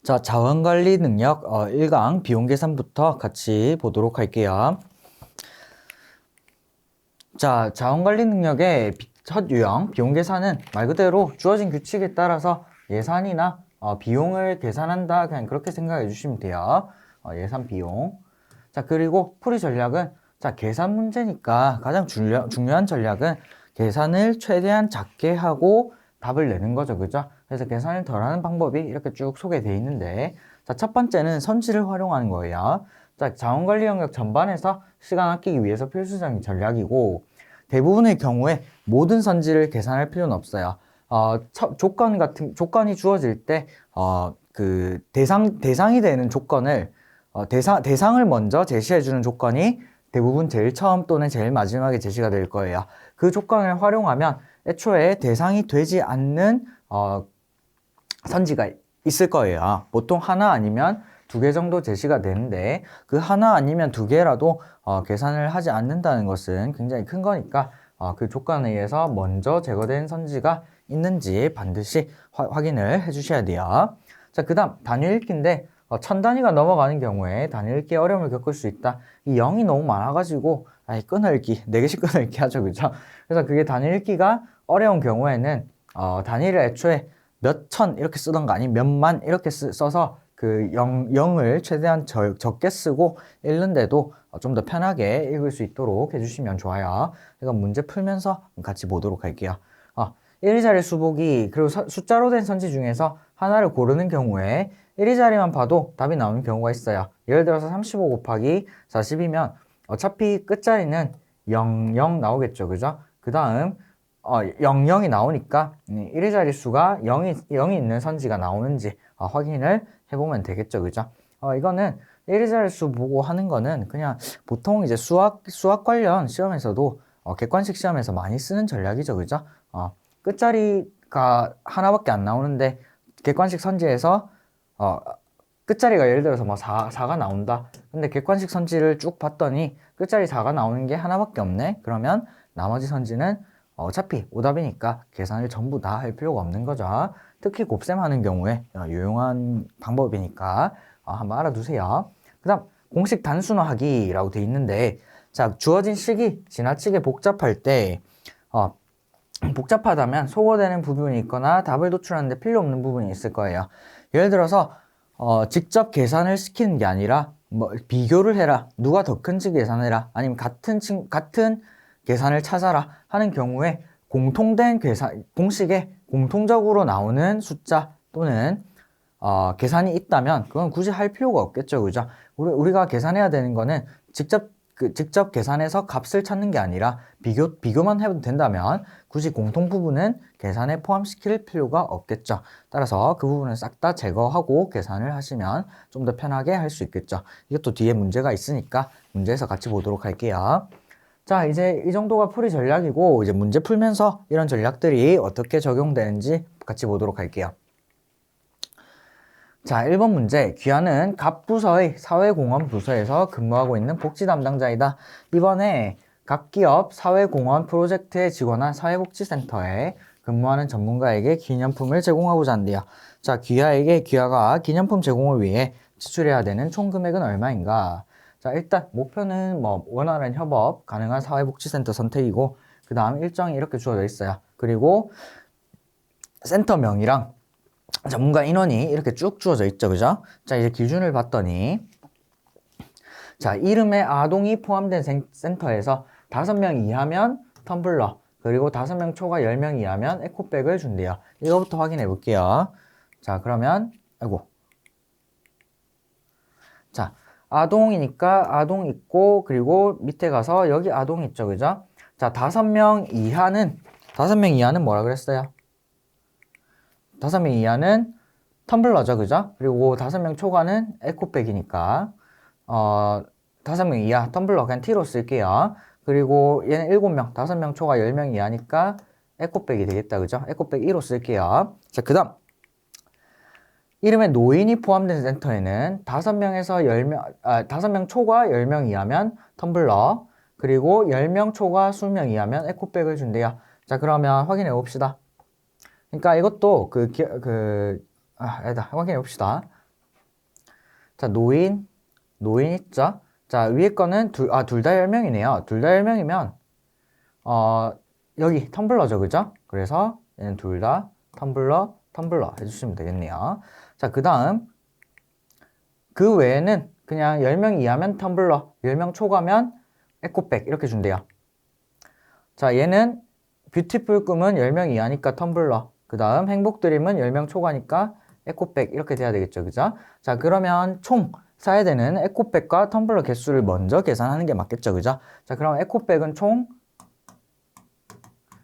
자, 자원관리 능력 1강 비용 계산부터 같이 보도록 할게요. 자, 자원관리 능력의 첫 유형 비용 계산은 말 그대로 주어진 규칙에 따라서 예산이나 비용을 계산한다, 그냥 그렇게 생각해 주시면 돼요. 예산 비용. 자, 그리고 풀이 전략은 자, 계산 문제니까 가장 중요한 전략은 계산을 최대한 작게 하고 답을 내는 거죠. 그죠? 그래서 계산을 덜 하는 방법이 이렇게 쭉 소개되어 있는데, 자, 첫 번째는 선지를 활용하는 거예요. 자, 자원관리 영역 전반에서 시간 아끼기 위해서 필수적인 전략이고, 대부분의 경우에 모든 선지를 계산할 필요는 없어요. 조건이 주어질 때, 대상이 되는 조건을, 대상을 먼저 제시해주는 조건이 대부분 제일 처음 또는 제일 마지막에 제시가 될 거예요. 그 조건을 활용하면 애초에 대상이 되지 않는, 선지가 있을 거예요. 보통 하나 아니면 두 개 정도 제시가 되는데, 그 하나 아니면 두 개라도 계산을 하지 않는다는 것은 굉장히 큰 거니까 그 조건에 의해서 먼저 제거된 선지가 있는지 반드시 확인을 해 주셔야 돼요. 자, 그 다음 단위 읽기인데, 천 단위가 넘어가는 경우에 단위 읽기에 어려움을 겪을 수 있다. 이 0이 너무 많아가지고 끊어읽기, 4개씩 끊어읽기 하죠. 그죠? 그래서 그게 단위 읽기가 어려운 경우에는 단위를 애초에 몇 천 이렇게 쓰던가 아니면 몇만 이렇게 써서 그 0을 최대한 적게 쓰고 읽는데도 좀 더 편하게 읽을 수 있도록 해주시면 좋아요. 이건 문제 풀면서 같이 보도록 할게요. 1위자리 수보기 그리고 숫자로 된 선지 중에서 하나를 고르는 경우에 1위자리만 봐도 답이 나오는 경우가 있어요. 예를 들어서 35 곱하기 40이면 어차피 끝자리는 0, 0 나오겠죠. 그죠? 그 다음 0, 0이 나오니까 1위자리 수가 0이 있는 선지가 나오는지 확인을 해보면 되겠죠. 그죠? 이거는 1위자리 수 보고 하는 거는 그냥 보통 이제 수학 관련 시험에서도 객관식 시험에서 많이 쓰는 전략이죠. 그죠? 끝자리가 하나밖에 안 나오는데 객관식 선지에서 끝자리가 예를 들어서 뭐 4가 나온다. 근데 객관식 선지를 쭉 봤더니 끝자리 4가 나오는 게 하나밖에 없네. 그러면 나머지 선지는 어차피 오답이니까 계산을 전부 다 할 필요가 없는 거죠. 특히 곱셈 하는 경우에 유용한 방법이니까 한번 알아두세요. 그 다음 공식 단순화하기라고 돼 있는데, 자, 주어진 식이 지나치게 복잡할 때 복잡하다면 소거되는 부분이 있거나 답을 도출하는데 필요 없는 부분이 있을 거예요. 예를 들어서 직접 계산을 시키는 게 아니라 뭐 비교를 해라, 누가 더 큰지 계산해라, 아니면 같은 계산을 찾아라 하는 경우에 공통된 공식에 공통적으로 나오는 숫자 또는 계산이 있다면 그건 굳이 할 필요가 없겠죠. 그죠? 우리가 계산해야 되는 거는 직접 계산해서 값을 찾는 게 아니라 비교만 해도 된다면 굳이 공통 부분은 계산에 포함시킬 필요가 없겠죠. 따라서 그 부분을 싹 다 제거하고 계산을 하시면 좀 더 편하게 할 수 있겠죠. 이것도 뒤에 문제가 있으니까 문제에서 같이 보도록 할게요. 자, 이제 이 정도가 풀이 전략이고, 이제 문제 풀면서 이런 전략들이 어떻게 적용되는지 같이 보도록 할게요. 자, 1번 문제. 귀하는 각 부서의 사회공헌 부서에서 근무하고 있는 복지 담당자이다. 이번에 각 기업 사회공헌 프로젝트에 직원한 사회복지센터에 근무하는 전문가에게 기념품을 제공하고자 한대요. 자, 귀하가 기념품 제공을 위해 지출해야 되는 총 금액은 얼마인가? 자, 일단 목표는 뭐 원활한 협업 가능한 사회복지센터 선택이고, 그 다음 일정이 이렇게 주어져 있어요. 그리고 센터명이랑 전문가 인원이 이렇게 쭉 주어져 있죠. 그죠? 자, 이제 기준을 봤더니, 자, 이름에 아동이 포함된 센터에서 5명 이하면 텀블러, 그리고 5명 초과 10명 이하면 에코백을 준대요. 이거부터 확인해 볼게요. 자, 그러면 자, 아동이니까 아동 있고, 그리고 밑에 가서 여기 아동 있죠. 그죠? 자, 5명 이하는 뭐라 그랬어요? 5명 이하는 텀블러죠. 그죠? 그리고 5명 초과는 에코백이니까 5명 이하 텀블러 그냥 T로 쓸게요. 그리고 얘는 7명, 5명 초과 10명 이하니까 에코백이 되겠다. 그죠? 에코백 2로 쓸게요. 자, 그 다음 이름에 노인이 포함된 센터에는 5명 초과 10명 이하면 텀블러, 그리고 10명 초과 20명 이하면 에코백을 준대요. 자, 그러면 확인해 봅시다. 그러니까 이것도 확인해 봅시다. 자, 노인 있죠? 자, 위에 거는 둘 다 10명이네요. 둘 다 10명이면, 여기 텀블러죠, 그죠? 그래서 얘는 둘 다 텀블러 해주시면 되겠네요. 자, 그 다음, 그 외에는 그냥 10명 이하면 텀블러, 10명 초과면 에코백 이렇게 준대요. 자, 얘는 뷰티풀 꿈은 10명 이하니까 텀블러, 그 다음 행복드림은 10명 초과니까 에코백 이렇게 돼야 되겠죠, 그죠? 자, 그러면 총 사야 되는 에코백과 텀블러 개수를 먼저 계산하는 게 맞겠죠, 그죠? 자, 그럼 에코백은 총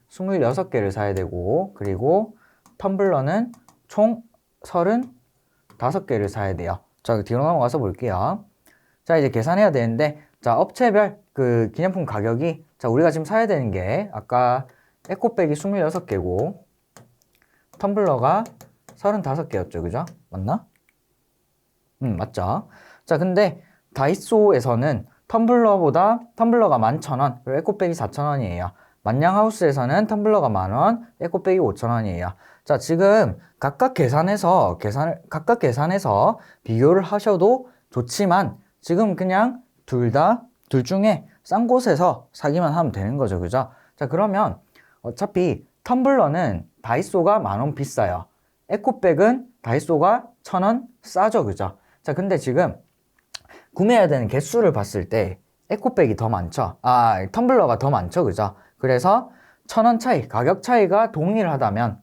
26개를 사야 되고, 그리고 텀블러는 총 35개를 사야 돼요. 자, 뒤로 넘어가서 볼게요. 자, 이제 계산해야 되는데, 자, 업체별 그 기념품 가격이, 자, 우리가 지금 사야 되는 게, 아까 에코백이 26개고, 텀블러가 35개였죠, 그죠? 맞나? 맞죠? 자, 근데 다이소에서는 텀블러가 11,000원, 그리고 에코백이 4,000원이에요. 만냥하우스에서는 텀블러가 10,000원, 에코백이 5,000원이에요. 자, 지금 각각 계산해서 비교를 하셔도 좋지만, 지금 그냥 둘 중에 싼 곳에서 사기만 하면 되는 거죠, 그죠? 자, 그러면 어차피 텀블러는 다이소가 10,000원 비싸요. 에코백은 다이소가 1,000원 싸죠, 그죠? 자, 근데 지금 구매해야 되는 개수를 봤을 때 에코백이 더 많죠? 텀블러가 더 많죠, 그죠? 그래서 1,000원 차이, 가격 차이가 동일하다면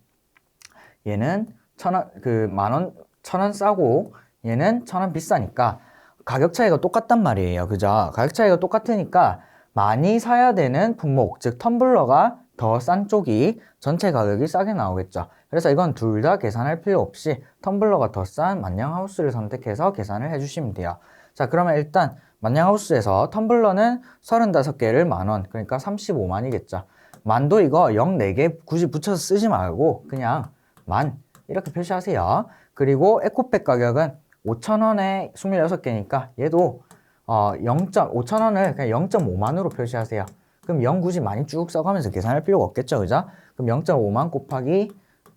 얘는 10,000원 싸고 얘는 1,000원 비싸니까 가격 차이가 똑같단 말이에요, 그죠? 가격 차이가 똑같으니까 많이 사야 되는 품목, 즉 텀블러가 더 싼 쪽이 전체 가격이 싸게 나오겠죠. 그래서 이건 둘 다 계산할 필요 없이 텀블러가 더 싼 만냥하우스를 선택해서 계산을 해주시면 돼요. 자, 그러면 일단 만냥하우스에서 텀블러는 35개를 10,000원, 그러니까 35만이겠죠. 만도 이거 0 4개 굳이 붙여서 쓰지 말고 그냥 만 이렇게 표시하세요. 그리고 에코백 가격은 5,000원에 26개니까 얘도 5,000원을 그냥 0.5만으로 표시하세요. 그럼 0 굳이 많이 쭉 써가면서 계산할 필요가 없겠죠, 그죠? 그럼 0.5만 곱하기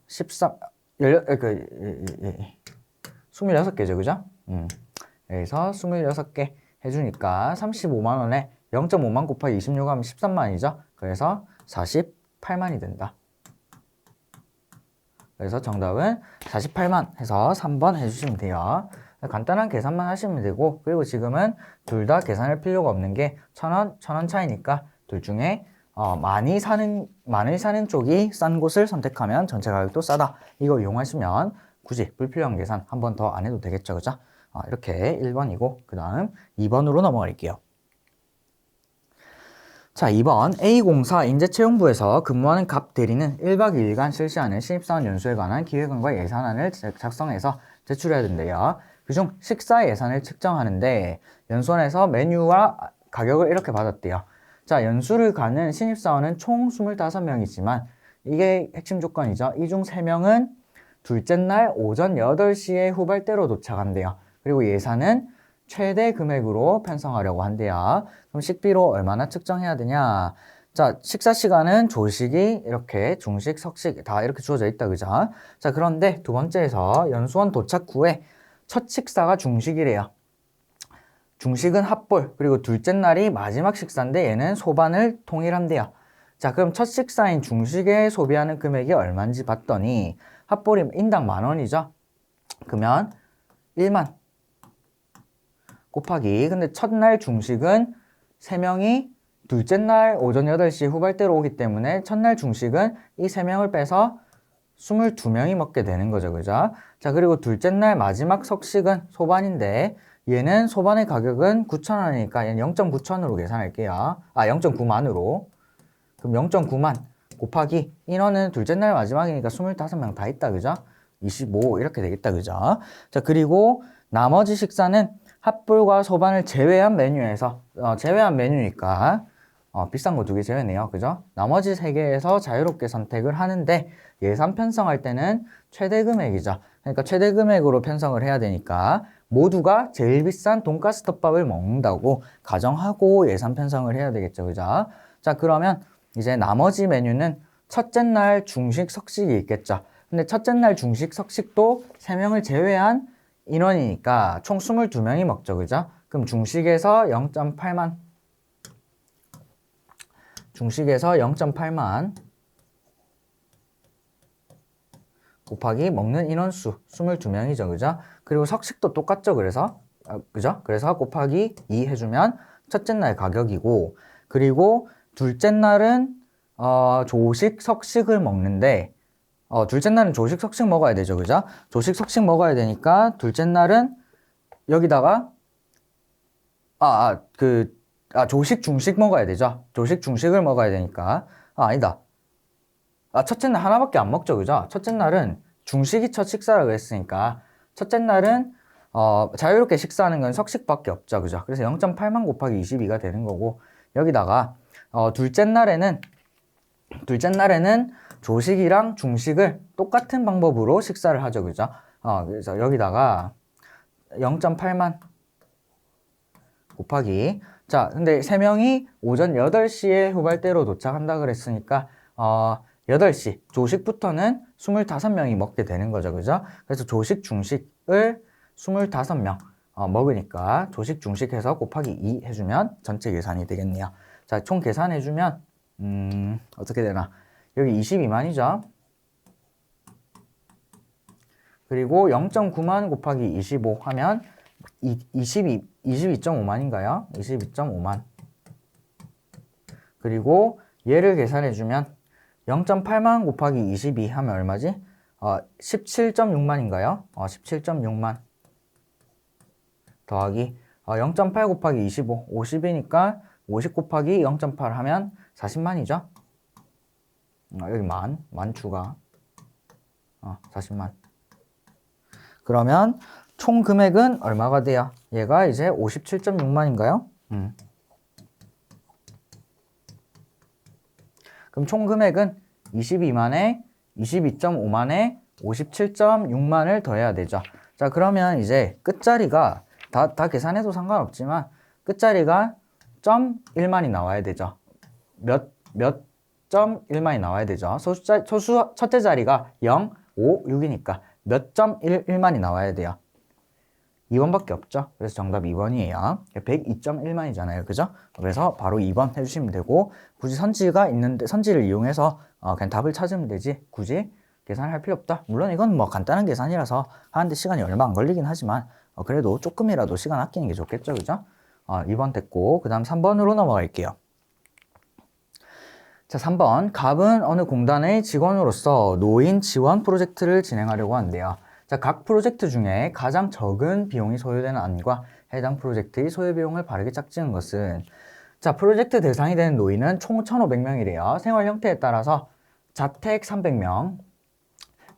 26개죠, 그죠? 여기서 26개 해주니까 35만원에 0.5만 곱하기 26 하면 13만이죠? 그래서 48만이 된다. 그래서 정답은 48만 해서 3번 해주시면 돼요. 간단한 계산만 하시면 되고, 그리고 지금은 둘 다 계산할 필요가 없는 게 1,000원, 1,000원 차이니까 둘 중에 많이 사는 쪽이 싼 곳을 선택하면 전체 가격도 싸다. 이거 이용하시면 굳이 불필요한 계산 한 번 더 안 해도 되겠죠, 그죠? 이렇게 1번이고, 그 다음 2번으로 넘어갈게요. 자, 2번 A공사 인재채용부에서 근무하는 갑 대리는 1박 2일간 실시하는 신입사원 연수에 관한 기획안과 예산안을 작성해서 제출해야 된대요. 그중 식사 예산을 측정하는데 연수원에서 메뉴와 가격을 이렇게 받았대요. 자, 연수를 가는 신입사원은 총 25명이지만 이게 핵심 조건이죠. 이 중 3명은 둘째 날 오전 8시에 후발대로 도착한대요. 그리고 예산은 최대 금액으로 편성하려고 한대요. 그럼 식비로 얼마나 측정해야 되냐? 자, 식사 시간은 조식이 이렇게 중식, 석식 다 이렇게 주어져 있다, 그죠? 자, 그런데 두 번째에서 연수원 도착 후에 첫 식사가 중식이래요. 중식은 핫볼, 그리고 둘째 날이 마지막 식사인데 얘는 소반을 통일한대요. 자, 그럼 첫 식사인 중식에 소비하는 금액이 얼마인지 봤더니 핫볼이 인당 10,000원이죠? 그러면 1만 곱하기, 근데 첫날 중식은 3명이 둘째 날 오전 8시 후발대로 오기 때문에 첫날 중식은 이 3명을 빼서 22명이 먹게 되는 거죠, 그죠? 자, 그리고 둘째 날 마지막 석식은 소반인데 얘는 소반의 가격은 9,000원이니까 얘는 0.9천으로 계산할게요. 0.9만으로. 그럼 0.9만 곱하기 인원은 둘째 날 마지막이니까 25명 다 있다, 그죠? 25 이렇게 되겠다, 그죠? 자, 그리고 나머지 식사는 핫불과 소반을 제외한 메뉴에서 제외한 메뉴니까 비싼 거 2개 제외네요, 그죠? 나머지 3개에서 자유롭게 선택을 하는데 예산 편성할 때는 최대 금액이죠. 그러니까 최대 금액으로 편성을 해야 되니까 모두가 제일 비싼 돈가스 덮밥을 먹는다고 가정하고 예산 편성을 해야 되겠죠, 그죠? 자, 그러면 이제 나머지 메뉴는 첫째 날 중식, 석식이 있겠죠. 근데 첫째 날 중식, 석식도 3명을 제외한 인원이니까 총 22명이 먹죠. 그죠? 그럼 중식에서 0.8만 중식에서 0.8만 곱하기 먹는 인원수 22명이죠. 그죠? 그리고 석식도 똑같죠. 그래서 그죠? 그래서 곱하기 2 해주면 첫째 날 가격이고, 그리고 둘째 날은 조식 석식을 먹는데 둘째 날은 조식 석식 먹어야 되죠. 그죠? 조식 석식 먹어야 되니까 둘째 날은 여기다가 조식 중식 먹어야 되죠. 조식 중식을 먹어야 되니까 아니다. 첫째 날 하나밖에 안 먹죠. 그죠? 첫째 날은 중식이 첫 식사라고 했으니까 첫째 날은 자유롭게 식사하는 건 석식밖에 없죠. 그죠? 그래서 0.8만 곱하기 22가 되는 거고, 여기다가 둘째 날에는 조식이랑 중식을 똑같은 방법으로 식사를 하죠. 그죠? 그래서 여기다가 0.8만 곱하기, 자, 근데 3명이 오전 8시에 후발대로 도착한다 그랬으니까 8시 조식부터는 25명이 먹게 되는 거죠. 그죠? 그래서 조식 중식을 25명 먹으니까 조식 중식 해서 곱하기 2 해주면 전체 계산이 되겠네요. 자, 총 계산해주면 어떻게 되나? 여기 22만이죠. 그리고 0.9만 곱하기 25 하면 22.5만인가요? 22.5만. 그리고 얘를 계산해주면 0.8만 곱하기 22 하면 얼마지? 17.6만인가요? 17.6만 더하기 0.8 곱하기 25, 50이니까 50 곱하기 0.8 하면 40만이죠? 여기 만 추가 40만. 그러면 총 금액은 얼마가 돼요? 얘가 이제 57.6만인가요? 그럼 총 금액은 22만에 22.5만에 57.6만을 더해야 되죠. 자, 그러면 이제 끝자리가 다 계산해도 상관없지만 끝자리가 0.1만이 나와야 되죠. 몇 0.1만이 나와야 되죠. 첫째 자리가 0, 5, 6이니까 몇 점 1만이 나와야 돼요. 2번밖에 없죠. 그래서 정답 2번이에요. 102.1만이잖아요. 그죠? 그래서 바로 2번 해주시면 되고, 굳이 선지가 있는데 선지를 이용해서 그냥 답을 찾으면 되지 굳이 계산을 할 필요 없다. 물론 이건 뭐 간단한 계산이라서 하는데 시간이 얼마 안 걸리긴 하지만 그래도 조금이라도 시간 아끼는 게 좋겠죠. 그죠? 2번 됐고, 그 다음 3번으로 넘어갈게요. 자, 3번. 갑은 어느 공단의 직원으로서 노인 지원 프로젝트를 진행하려고 한대요. 자, 각 프로젝트 중에 가장 적은 비용이 소요되는 안과 해당 프로젝트의 소요 비용을 바르게 짝지은 것은, 자, 프로젝트 대상이 되는 노인은 총 1,500명이래요. 생활 형태에 따라서 자택 300명,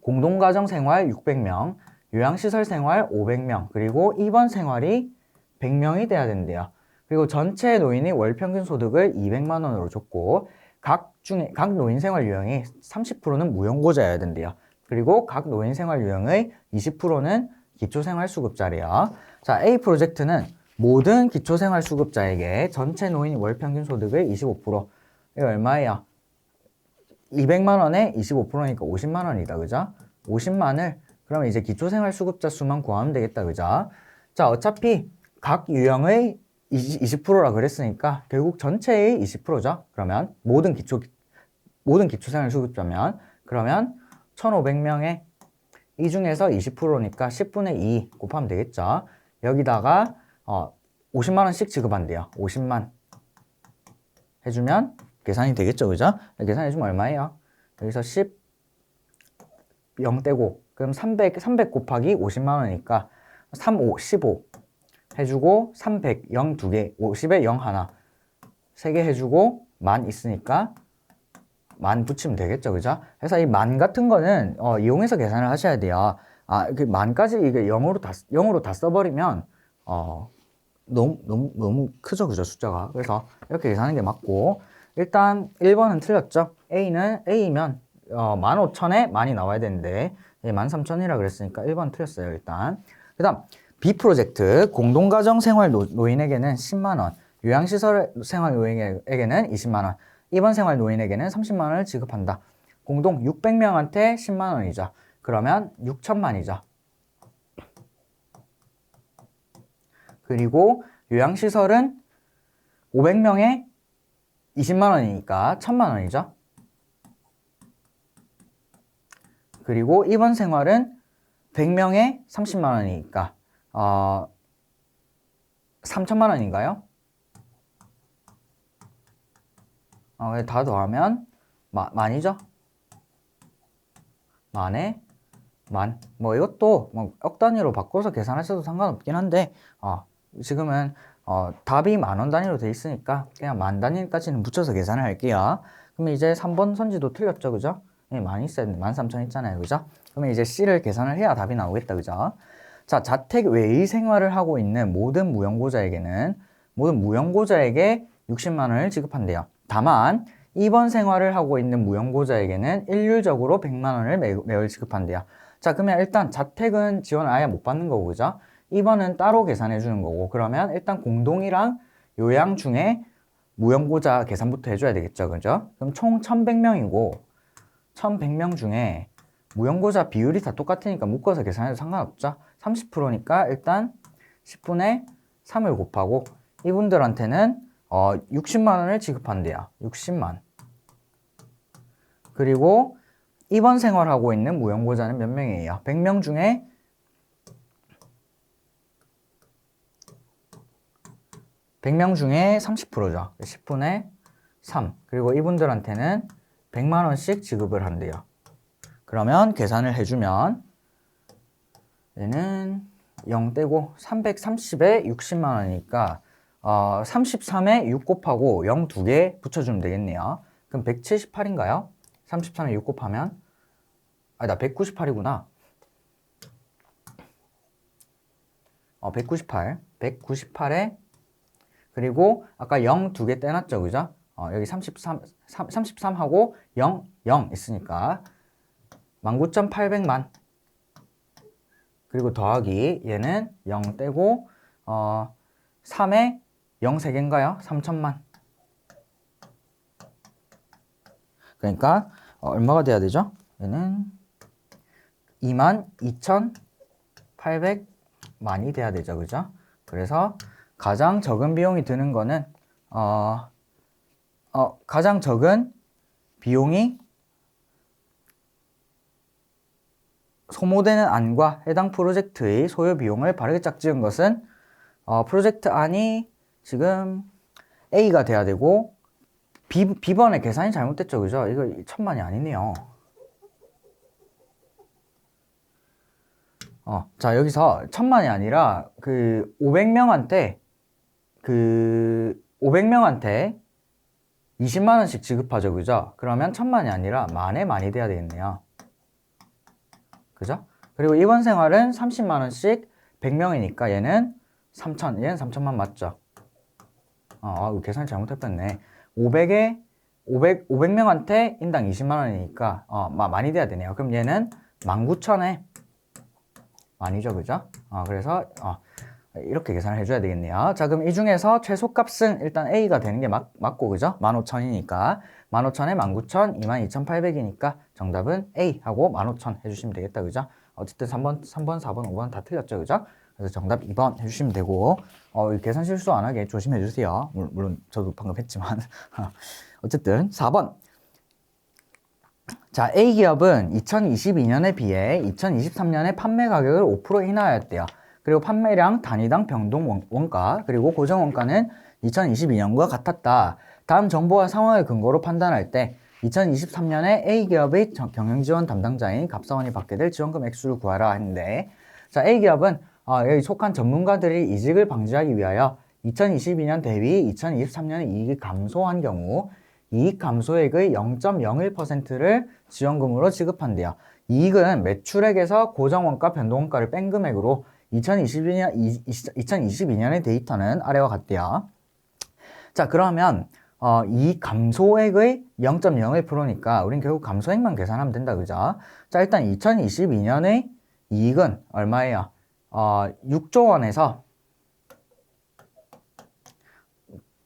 공동가정 생활 600명, 요양시설 생활 500명, 그리고 입원 생활이 100명이 돼야 된대요. 그리고 전체 노인의 월 평균 소득을 200만 원으로 줬고, 각 노인 생활 유형이 30%는 무용고자여야 된대요. 그리고 각 노인 생활 유형의 20%는 기초생활수급자래요. 자, A 프로젝트는 모든 기초생활수급자에게 전체 노인 월 평균 소득의 25%, 이거 얼마예요? 200만 원에 25%니까 50만 원이다. 그죠? 50만을 그러면 이제 기초생활수급자 수만 구하면 되겠다. 그죠? 자, 어차피 각 유형의 20%라 그랬으니까 결국 전체의 20%죠. 그러면 모든 기초생활수급자면 그러면 1,500명에 이 중에서 20%니까 10분의 2 곱하면 되겠죠. 여기다가 50만 원씩 지급한대요. 50만 해주면 계산이 되겠죠. 그죠? 계산해주면 얼마예요? 여기서 0 떼고 그럼 300 곱하기 50만 원이니까 15 해주고 300, 0 2개, 50에 0 하나 3개 해주고 만 있으니까 만 붙이면 되겠죠. 그죠? 그래서 이 만 같은 거는 이용해서 계산을 하셔야 돼요. 그 만까지 이게 0으로 다 써버리면 너무 크죠. 그죠? 숫자가. 그래서 이렇게 계산하는 게 맞고, 일단 1번은 틀렸죠. A면 15,000에 만이 나와야 되는데 13,000이라 그랬으니까 1번 틀렸어요. 일단. 그 다음 B 프로젝트 공동가정 생활 노인에게는 10만 원, 요양시설 생활 노인에게는 20만 원, 입원 생활 노인에게는 30만 원을 지급한다. 공동 600명한테 10만 원이죠. 그러면 6천만이죠. 그리고 요양시설은 500명에 20만 원이니까 1000만 원이죠. 그리고 입원 생활은 100명에 30만 원이니까 3천만 원인가요? 다 더하면 만이죠? 만에 만. 뭐 이것도 뭐 억 단위로 바꿔서 계산하셔도 상관없긴 한데 지금은 답이 만 원 단위로 돼 있으니까 그냥 만 단위까지는 붙여서 계산을 할게요. 그러면 이제 3번 선지도 틀렸죠, 그죠? 많이 있어야 되는데 13,000 있잖아요, 그죠? 그러면 이제 C를 계산을 해야 답이 나오겠다, 그죠? 자, 자택 외의 생활을 하고 있는 모든 무연고자에게 60만 원을 지급한대요. 다만 입원 생활을 하고 있는 무연고자에게는 일률적으로 100만 원을 매월 지급한대요. 자, 그러면 일단 자택은 지원을 아예 못 받는 거고, 그죠? 입원은 따로 계산해 주는 거고, 그러면 일단 공동이랑 요양 중에 무연고자 계산부터 해줘야 되겠죠, 그죠? 그럼 총 1100명이고 1100명 중에 무연고자 비율이 다 똑같으니까 묶어서 계산해도 상관없죠. 30%니까 일단 10분의 3을 곱하고 이분들한테는 60만 원을 지급한대요. 60만. 그리고 입원 생활하고 있는 무연고자는 몇 명이에요? 100명 중에 30%죠. 10분의 3. 그리고 이분들한테는 100만 원씩 지급을 한대요. 그러면 계산을 해주면 얘는 0 떼고 330에 60만 원이니까 33에 6 곱하고 0 2개 붙여주면 되겠네요. 그럼 178인가요? 33에 6 곱하면 나 198이구나. 198에 그리고 아까 0 2개 떼놨죠, 그죠? 여기 33하고 0 있으니까 19,800만. 그리고 더하기 얘는 0 떼고 3에 0 3개인가요? 3천만. 그러니까 얼마가 돼야 되죠? 얘는 22,800만이 돼야 되죠, 그죠? 그래서 가장 적은 비용이 드는 거는 가장 적은 비용이 소모되는 안과 해당 프로젝트의 소요 비용을 바르게 짝지은 것은 프로젝트 안이 지금 A가 돼야 되고 B번에 계산이 잘못됐죠, 그죠? 이거 1000만이 아니네요. 자, 여기서 1000만이 아니라 500명한테 20만 원씩 지급하죠, 그죠? 그러면 1000만이 아니라 만에 많이 돼야 되겠네요. 그죠? 그리고 입원 생활은 30만 원씩 100명이니까 얘는 3천, 얘는 3천만 맞죠? 계산이 잘못했네. 500명한테 인당 20만 원이니까 많이 돼야 되네요. 그럼 얘는 19,000에 만이죠, 그죠? 그래서 이렇게 계산을 해줘야 되겠네요. 자, 그럼 이 중에서 최소값은 일단 A가 되는 게 맞고, 그죠? 15,000이니까 15,000에 19,000, 22,800이니까 정답은 A 하고 15,000 해주시면 되겠다, 그죠? 어쨌든 3번, 4번, 5번 다 틀렸죠, 그죠? 그래서 정답 2번 해주시면 되고 계산 실수 안 하게 조심해 주세요. 물론 저도 방금 했지만 어쨌든 4번. 자, A기업은 2022년에 비해 2023년에 판매 가격을 5% 인하하였대요. 그리고 판매량 단위당 변동 원가 그리고 고정 원가는 2022년과 같았다. 다음 정보와 상황을 근거로 판단할 때 2023년에 A기업의 경영지원 담당자인 갑사원이 받게 될 지원금 액수를 구하라 했는데, 자, A기업은 여기 속한 전문가들이 이직을 방지하기 위하여 2022년 대비 2023년에 이익이 감소한 경우 이익 감소액의 0.01%를 지원금으로 지급한대요. 이익은 매출액에서 고정원가, 변동원가를 뺀 금액으로 2022년의 데이터는 아래와 같대요. 자, 그러면 이익 감소액의 0.01%니까 우린 결국 감소액만 계산하면 된다, 그죠? 자, 일단 2022년의 이익은 얼마예요? 6조 원에서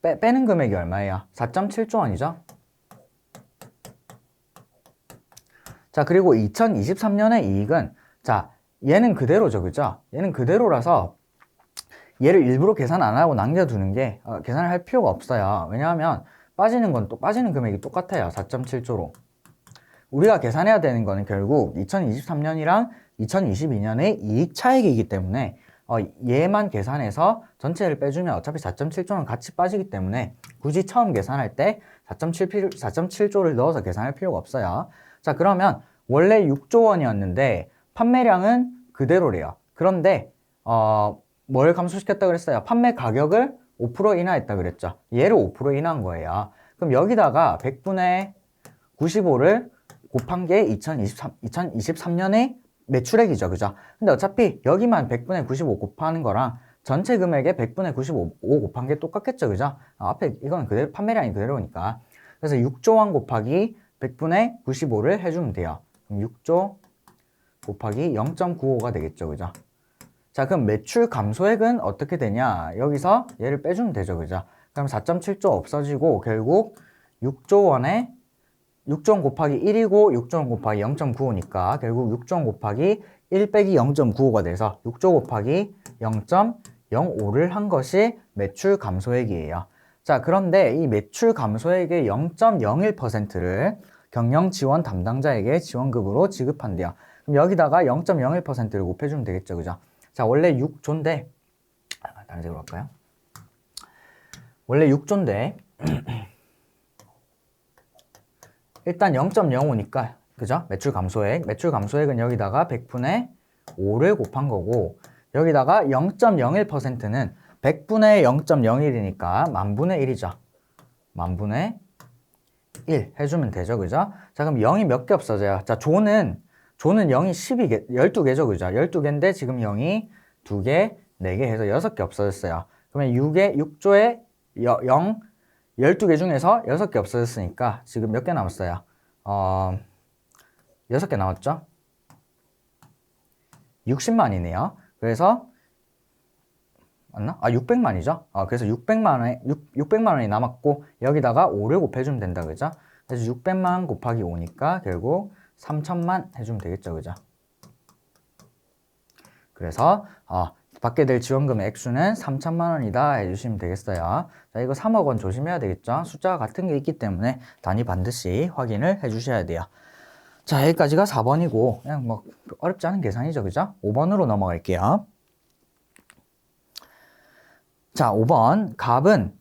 빼는 금액이 얼마예요? 4.7조 원이죠? 자, 그리고 2023년의 이익은, 자, 얘는 그대로죠, 그죠? 얘는 그대로라서 얘를 일부러 계산 안 하고 남겨두는 게 계산을 할 필요가 없어요. 왜냐하면 빠지는 건 또 빠지는 금액이 똑같아요. 4.7조로. 우리가 계산해야 되는 거는 결국 2023년이랑 2022년의 이익 차익이기 때문에 얘만 계산해서 전체를 빼주면 어차피 4.7조는 같이 빠지기 때문에 굳이 처음 계산할 때 4.7조를 넣어서 계산할 필요가 없어요. 자, 그러면 원래 6조 원이었는데 판매량은 그대로래요. 그런데 뭘 감소시켰다 그랬어요? 판매 가격을 5% 인하했다 그랬죠. 얘를 5% 인하한 거예요. 그럼 여기다가 100분의 95를 곱한 게 2023년의 매출액이죠. 그죠? 근데 어차피 여기만 100분의 95 곱하는 거랑 전체 금액에 100분의 95 곱한 게 똑같겠죠. 그죠? 앞에 이건 그대로, 판매량이 그대로니까. 그래서 6조 원 곱하기 100분의 95를 해주면 돼요. 그럼 6조 곱하기 0.95가 되겠죠. 그죠? 자, 그럼 매출 감소액은 어떻게 되냐? 여기서 얘를 빼주면 되죠. 그죠? 그럼 4.7조 없어지고 결국 6조 원에 6조 원 곱하기 1이고 6조 원 곱하기 0.95니까 결국 6조 원 곱하기 1 빼기 0.95가 돼서 6조 곱하기 0.05를 한 것이 매출 감소액이에요. 자, 그런데 이 매출 감소액의 0.01%를 경영 지원 담당자에게 지원급으로 지급한대요. 그럼 여기다가 0.01%를 곱해주면 되겠죠. 그죠? 자, 원래 6조인데 다른 식으로 할까요? 원래 6조인데 일단 0.05니까 그죠? 매출 감소액은 여기다가 100분의 5를 곱한 거고 여기다가 0.01%는 100분의 0.01이니까 만분의 1이죠. 만분의 1 해주면 되죠. 그죠? 자, 그럼 0이 몇 개 없어져요? 자, 조는 0이 12개죠. 그죠? 12개인데 지금 0이 2개, 4개 해서 6개 없어졌어요. 그러면 6조에 0, 12개 중에서 6개 없어졌으니까 지금 몇 개 남았어요? 6개 남았죠? 60만이네요. 그래서 맞나? 600만이죠? 그래서 600만 원이 남았고 여기다가 5를 곱해주면 된다. 그죠? 그래서 600만 곱하기 5니까 결국 3천만 해주면 되겠죠. 그죠? 그래서 받게 될 지원금의 액수는 3천만 원이다 해주시면 되겠어요. 자, 이거 3억 원 조심해야 되겠죠? 숫자가 같은 게 있기 때문에 단위 반드시 확인을 해주셔야 돼요. 자, 여기까지가 4번이고 그냥 뭐 어렵지 않은 계산이죠. 그죠? 5번으로 넘어갈게요. 자, 5번 갑은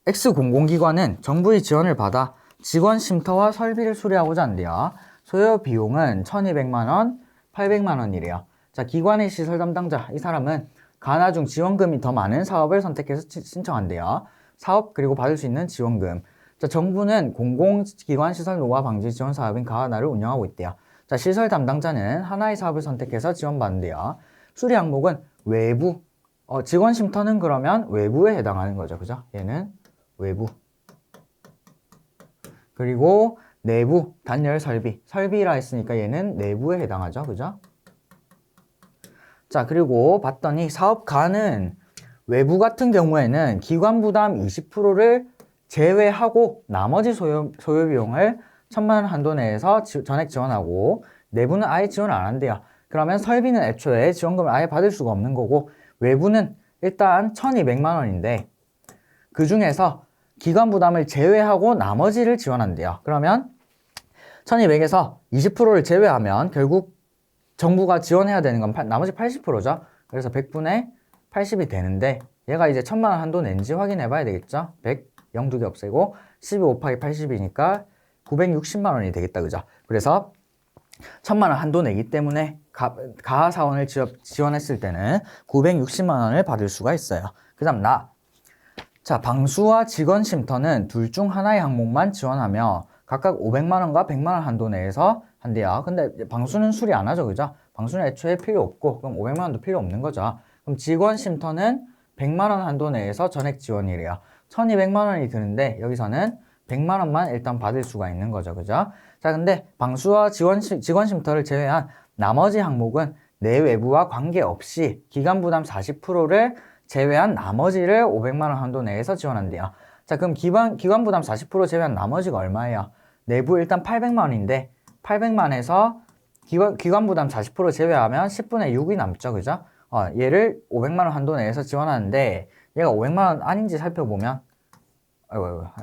X공공기관은 정부의 지원을 받아 직원 쉼터와 설비를 수리하고자 한대요. 소요 비용은 1,200만 원, 800만 원이래요. 자, 기관의 시설 담당자, 이 사람은 가나 중 지원금이 더 많은 사업을 선택해서 신청한대요. 사업 그리고 받을 수 있는 지원금. 자, 정부는 공공기관 시설 노후화 방지 지원 사업인 가나를 운영하고 있대요. 자, 시설 담당자는 하나의 사업을 선택해서 지원받는데요. 수리 항목은 외부. 직원 쉼터는 그러면 외부에 해당하는 거죠. 그죠? 얘는 외부. 그리고 내부, 단열 설비라 했으니까 얘는 내부에 해당하죠. 그죠? 자, 그리고 봤더니 사업가는 외부 같은 경우에는 기관 부담 20%를 제외하고 나머지 소요 비용을 1,000만 원 한도 내에서 전액 지원하고 내부는 아예 지원을 안 한대요. 그러면 설비는 애초에 지원금을 아예 받을 수가 없는 거고 외부는 일단 1,200만 원인데 그 중에서 기관 부담을 제외하고 나머지를 지원한대요. 그러면 1,200에서 20%를 제외하면 결국 정부가 지원해야 되는 건 나머지 80%죠. 그래서 100분의 80이 되는데 얘가 이제 1,000만 원 한도 낸지 확인해 봐야 되겠죠. 100, 0 두 개 없애고 12 곱하기 80이니까 960만 원이 되겠다. 그죠? 그래서 1,000만 원 한도 내기 때문에 가사원을 지원했을 때는 960만 원을 받을 수가 있어요. 그 다음 자, 방수와 직원 쉼터는 둘 중 하나의 항목만 지원하며 각각 500만 원과 100만 원 한도 내에서 한대요. 근데 방수는 수리 안 하죠. 그죠? 방수는 애초에 필요 없고 그럼 500만 원도 필요 없는 거죠. 그럼 직원 쉼터는 100만 원 한도 내에서 전액 지원이래요. 1,200만 원이 드는데 여기서는 100만 원만 일단 받을 수가 있는 거죠. 그죠? 자, 근데 방수와 직원 쉼터를 제외한 나머지 항목은 내외부와 관계없이 기관 부담 40%를 제외한 나머지를 500만 원 한도 내에서 지원한대요. 자, 그럼 기관 부담 40% 제외한 나머지가 얼마예요? 내부 일단 800만 원인데 800만에서 기관 부담 40% 제외하면 10분의 6이 남죠. 그죠? 얘를 500만 원 한도 내에서 지원하는데 얘가 500만 원 아닌지 살펴보면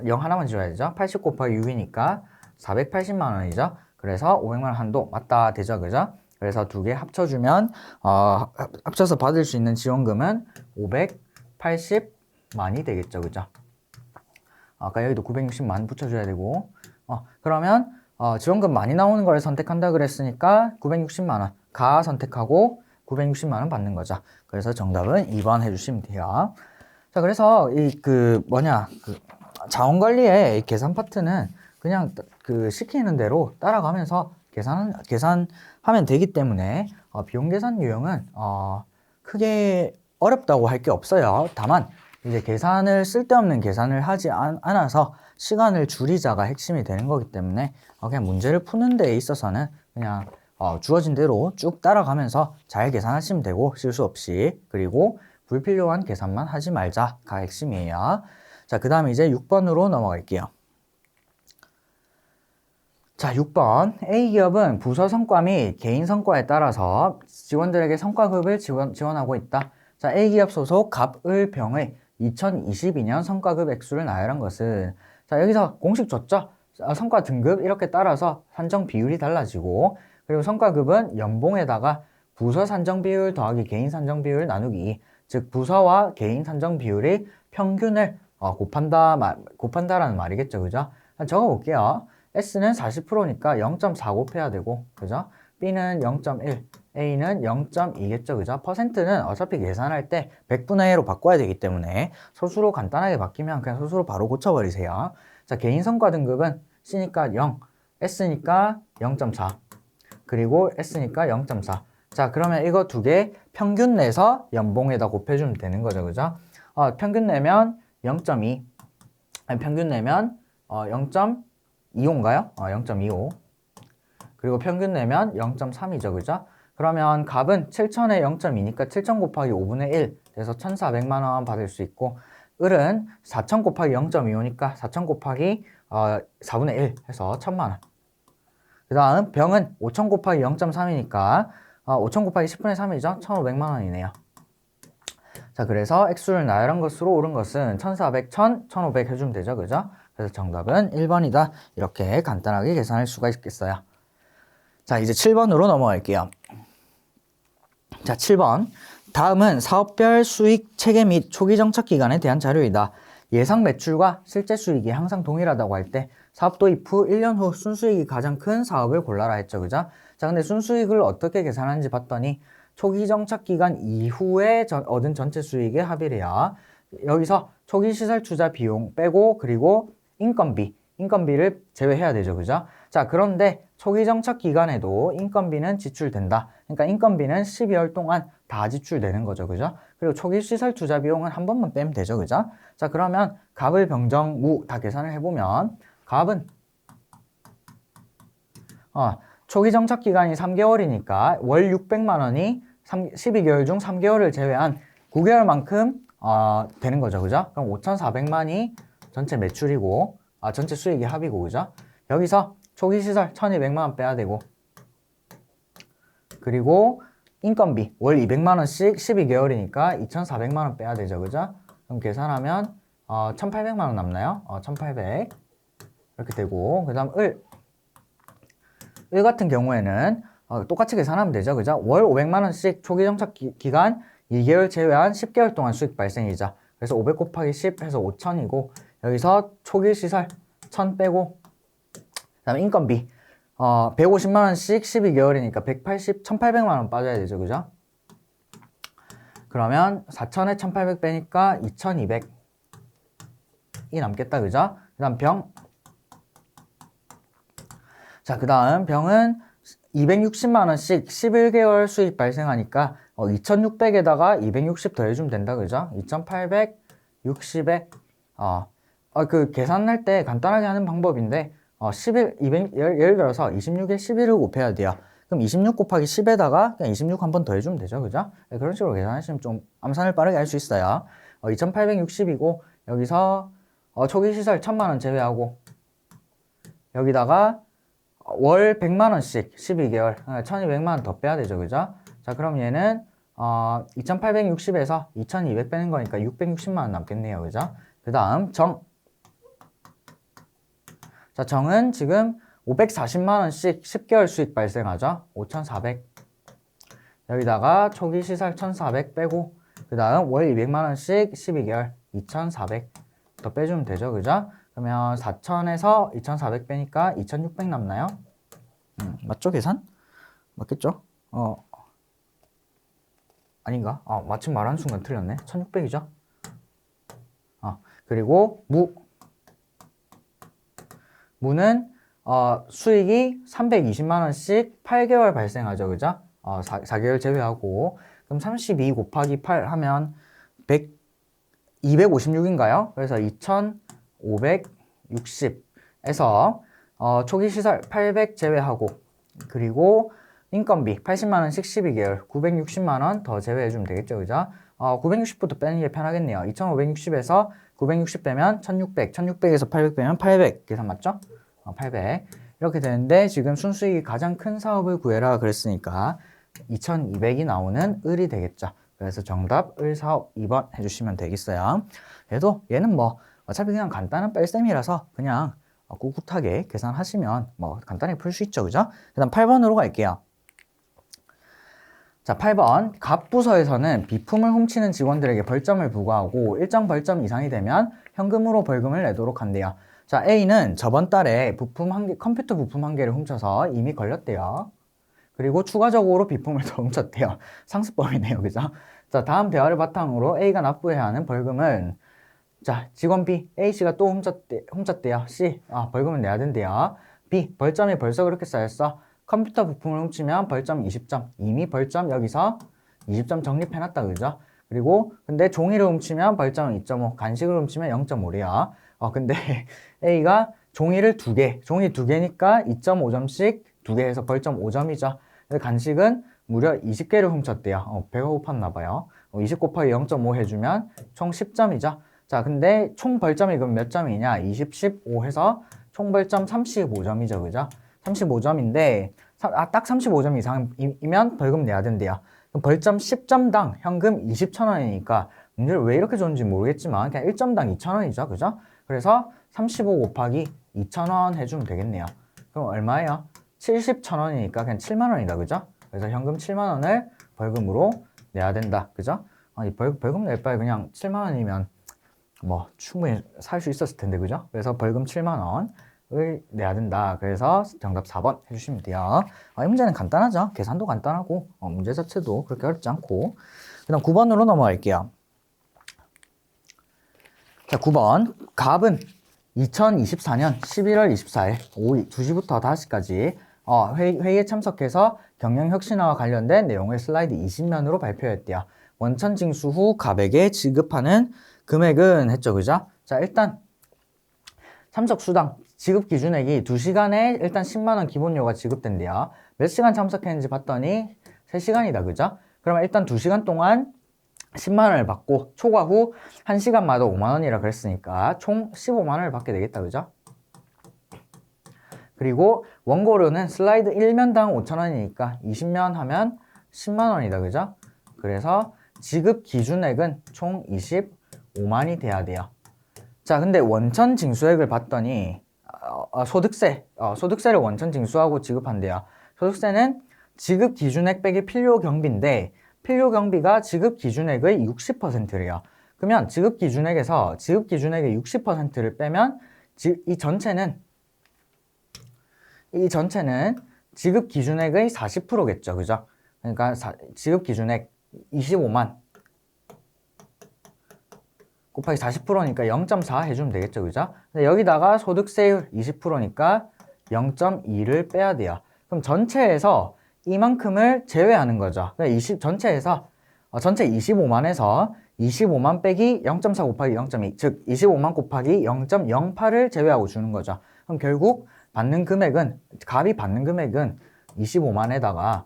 0 하나만 지워야 되죠. 80 곱하기 6이니까 480만 원이죠. 그래서 500만 원 한도 맞다 되죠. 그죠? 그래서 두 개 합쳐주면 합쳐서 받을 수 있는 지원금은 580만이 되겠죠. 그죠? 아까 여기도 960만 붙여줘야 되고 그러면 지원금 많이 나오는 걸 선택한다 그랬으니까 960만 원 가 선택하고 960만 원 받는 거죠. 그래서 정답은 2번 해주시면 돼요. 자, 그래서 자원관리의 계산 파트는 그냥 시키는 대로 따라가면서 계산하면 되기 때문에 비용 계산 유형은 크게 어렵다고 할 게 없어요. 다만 이제 쓸데없는 계산을 하지 않아서 시간을 줄이자가 핵심이 되는 거기 때문에 그냥 문제를 푸는 데 있어서는 그냥 주어진 대로 쭉 따라가면서 잘 계산하시면 되고 실수 없이, 그리고 불필요한 계산만 하지 말자가 핵심이에요. 자, 그 다음에 이제 6번으로 넘어갈게요. 자, 6번. A기업은 부서 성과 및 개인 성과에 따라서 직원들에게 성과급을 지원하고 있다. 자, A기업 소속 갑을병의 2022년 성과급 액수를 나열한 것은, 자, 여기서 공식 줬죠? 성과 등급 이렇게 따라서 산정 비율이 달라지고, 그리고 성과급은 연봉에다가 부서 산정 비율 더하기 개인 산정 비율 나누기, 즉 부서와 개인 산정 비율의 평균을 곱한다라는 말이겠죠. 그죠? 적어볼게요. S는 40%니까 0.4 곱해야 되고, 그죠? B는 0.1, A는 0.2겠죠. 그죠? 퍼센트는 어차피 계산할 때 100분의 1로 바꿔야 되기 때문에 소수로 간단하게 바뀌면 그냥 소수로 바로 고쳐버리세요. 자, 개인 성과 등급은 C니까 0, S니까 0.4, 그리고 S니까 0.4. 자, 그러면 이거 두 개 평균 내서 연봉에다 곱해주면 되는 거죠. 그죠? 평균 내면 0.2, 평균 내면 0.25인가요? 0.25. 그리고 평균 내면 0.3이죠. 그죠? 그러면 갑은 7천에 0.2니까 7천 곱하기 5분의 1 그래서 1,400만 원 받을 수 있고, 을은 4천 곱하기 0.25니까 4천 곱하기 4분의 1 해서 1,000만 원. 그 다음 병은 5천 곱하기 0.3이니까 5천 곱하기 10분의 3이죠. 1,500만 원이네요. 자, 그래서 액수를 나열한 것으로 옳은 것은 1,400, 1,000, 1,500 해주면 되죠. 그죠? 그래서 정답은 1번이다. 이렇게 간단하게 계산할 수가 있겠어요. 자, 이제 7번으로 넘어갈게요. 자, 7번. 다음은 사업별 수익 체계 및 초기 정착 기간에 대한 자료이다. 예상 매출과 실제 수익이 항상 동일하다고 할 때 사업 도입 후 1년 후 순수익이 가장 큰 사업을 골라라 했죠. 그죠? 자, 근데 순수익을 어떻게 계산하는지 봤더니 초기 정착 기간 이후에 얻은 전체 수익의 합이래요. 여기서 초기 시설 투자 비용 빼고, 그리고 인건비를 제외해야 되죠. 그죠? 자, 그런데 초기 정착 기간에도 인건비는 지출된다. 그러니까 인건비는 12월 동안 다 지출되는 거죠. 그죠? 그리고 초기 시설 투자 비용은 한 번만 빼면 되죠. 그죠? 자, 그러면 갑을 병정 무 다 계산을 해보면 갑은 초기 정착 기간이 3개월이니까 월 600만 원이 12개월 중 3개월을 제외한 9개월만큼 되는 거죠. 그죠? 그럼 5,400만이 전체 매출이고, 전체 수익의 합이고, 그죠? 여기서 초기 시설 1,200만 원 빼야 되고, 그리고 인건비 월 200만 원씩 12개월이니까 2,400만 원 빼야 되죠. 그죠? 그럼 계산하면 1,800만 원 남나요? 1,800 이렇게 되고, 그 다음 을 같은 경우에는 똑같이 계산하면 되죠. 그죠? 월 500만 원씩 초기 정착 기간 2개월 제외한 10개월 동안 수익 발생이자, 그래서 500 곱하기 10 해서 5,000이고, 여기서 초기 시설 1,000 빼고, 그 다음에 인건비 150만 원씩 12개월이니까 1,800만 원 빠져야 되죠. 그죠? 그러면 4,000에 1,800 빼니까 2,200이 남겠다. 그죠? 그 다음 병. 자, 그 다음 병은 260만 원씩 11개월 수익 발생하니까 2,600에다가 260 더해주면 된다. 그죠? 2,860에 그 계산할 때 간단하게 하는 방법인데 예를 들어서 26에 11을 곱해야 돼요. 그럼 26 곱하기 10에다가 그냥 26 한 번 더해주면 되죠. 그죠? 네, 그런 식으로 계산하시면 좀 암산을 빠르게 할 수 있어요. 2,860이고 여기서 초기 시설 1,000만 원 제외하고 여기다가 월 100만 원씩 12개월 1,200만 원 더 빼야 되죠. 그죠? 자, 그럼 얘는 2860에서 2200 빼는 거니까 660만 원 남겠네요. 그죠? 그 다음 정. 자, 정은 지금 540만 원씩 10개월 수익 발생하죠. 5400. 여기다가 초기 시설 1400 빼고 그 다음 월 200만 원씩 12개월 2400 더 빼주면 되죠. 그죠? 그러면 4000에서 2400 빼니까 2600 남나요? 맞죠? 계산? 맞겠죠? 아닌가? 마침 말하는 순간 틀렸네. 1600이죠? 그리고 무는 수익이 320만 원씩 8개월 발생하죠. 그죠? 4개월 제외하고 그럼 32 곱하기 8 하면 256인가요? 그래서 2560에서 초기 시설 800 제외하고 그리고 인건비 80만 원씩 12개월 960만 원 더 제외해주면 되겠죠. 그죠? 960부터 빼는 게 편하겠네요. 2560에서 960 빼면 1600, 1600에서 800 빼면 800 계산 맞죠? 800 이렇게 되는데 지금 순수익이 가장 큰 사업을 구해라 그랬으니까 2200이 나오는 을이 되겠죠. 그래서 정답 을 사업 2번 해주시면 되겠어요. 얘는 뭐 어차피 그냥 간단한 뺄셈이라서 그냥 꿋꿋하게 계산하시면 뭐 간단히 풀 수 있죠. 그죠? 그 다음 8번으로 갈게요. 자, 8번. 갑부서에서는 비품을 훔치는 직원들에게 벌점을 부과하고 일정 벌점 이상이 되면 현금으로 벌금을 내도록 한대요. 자, A는 저번 달에 컴퓨터 부품 한 개를 훔쳐서 이미 걸렸대요. 그리고 추가적으로 비품을 더 훔쳤대요. 상습범이네요. 그죠? 자, 다음 대화를 바탕으로 A가 납부해야 하는 벌금은 자, 직원 B, A씨가 또 훔쳤대요. C, 벌금을 내야 된대요. B, 벌점이 벌써 그렇게 쌓였어. 컴퓨터 부품을 훔치면 벌점 20점. 이미 벌점 여기서 20점 적립해놨다. 그죠? 그리고 근데 종이를 훔치면 벌점 2.5, 간식을 훔치면 0.5래요. 근데 A가 종이를 2개, 종이 2개니까 2.5점씩 2개 해서 벌점 5점이죠. 간식은 무려 20개를 훔쳤대요. 배가 고팠나 봐요. 20 곱하기 0.5 해주면 총 10점이죠. 자, 근데 총 벌점이 그럼 몇 점이냐? 20, 15 해서 총 벌점 35점이죠. 그죠? 35점인데 딱 35점 이상이면 벌금 내야 된대요. 그럼 벌점 10점당 현금 20,000원이니까 문제를 왜 이렇게 줬는지 모르겠지만 그냥 1점당 2,000원이죠. 그죠? 그래서 35 곱하기 2,000원 해주면 되겠네요. 그럼 얼마예요? 70,000원이니까 그냥 7만원이다. 그죠? 그래서 현금 7만원을 벌금으로 내야 된다. 그죠? 아니 벌금 낼 바에 그냥 7만원이면 뭐 충분히 살 수 있었을 텐데. 그죠? 그래서 벌금 7만원을 내야 된다. 그래서 정답 4번 해주시면 돼요. 이 문제는 간단하죠? 계산도 간단하고 문제 자체도 그렇게 어렵지 않고. 그 다음 9번으로 넘어갈게요. 자, 9번. 갑은 2024년 11월 24일 오후 2시부터 5시까지 회의에 참석해서 경영혁신화와 관련된 내용을 슬라이드 20면으로 발표했대요. 원천 징수 후 갑에게 지급하는 금액은 했죠. 그죠? 자, 일단 참석 수당 지급 기준액이 2시간에 일단 10만원 기본료가 지급된대요. 몇 시간 참석했는지 봤더니 3시간이다. 그죠? 그러면 일단 2시간 동안 10만원을 받고 초과 후 1시간마다 5만원이라 그랬으니까 총 15만원을 받게 되겠다. 그죠? 그리고 원고료는 슬라이드 1면당 5,000원이니까 20면 하면 10만원이다. 그죠? 그래서 지급 기준액은 총 25만이 돼야 돼요. 자, 근데 원천 징수액을 봤더니 소득세를 원천 징수하고 지급한대요. 소득세는 지급 기준액 빼기 필요 경비인데 필요 경비가 지급 기준액의 60%래요. 그러면 지급 기준액에서 지급 기준액의 60%를 빼면 이 전체는 지급 기준액의 40%겠죠. 그죠? 그러니까 지급 기준액 25만 곱하기 40%니까 0.4 해주면 되겠죠. 그죠? 근데 여기다가 소득세율 20%니까 0.2를 빼야 돼요. 그럼 전체에서 이만큼을 제외하는 거죠. 그러니까 전체에서 전체 25만에서 25만 빼기 0.4 곱하기 0.2, 즉 25만 곱하기 0.08을 제외하고 주는 거죠. 그럼 결국 갑이 받는 금액은 25만에다가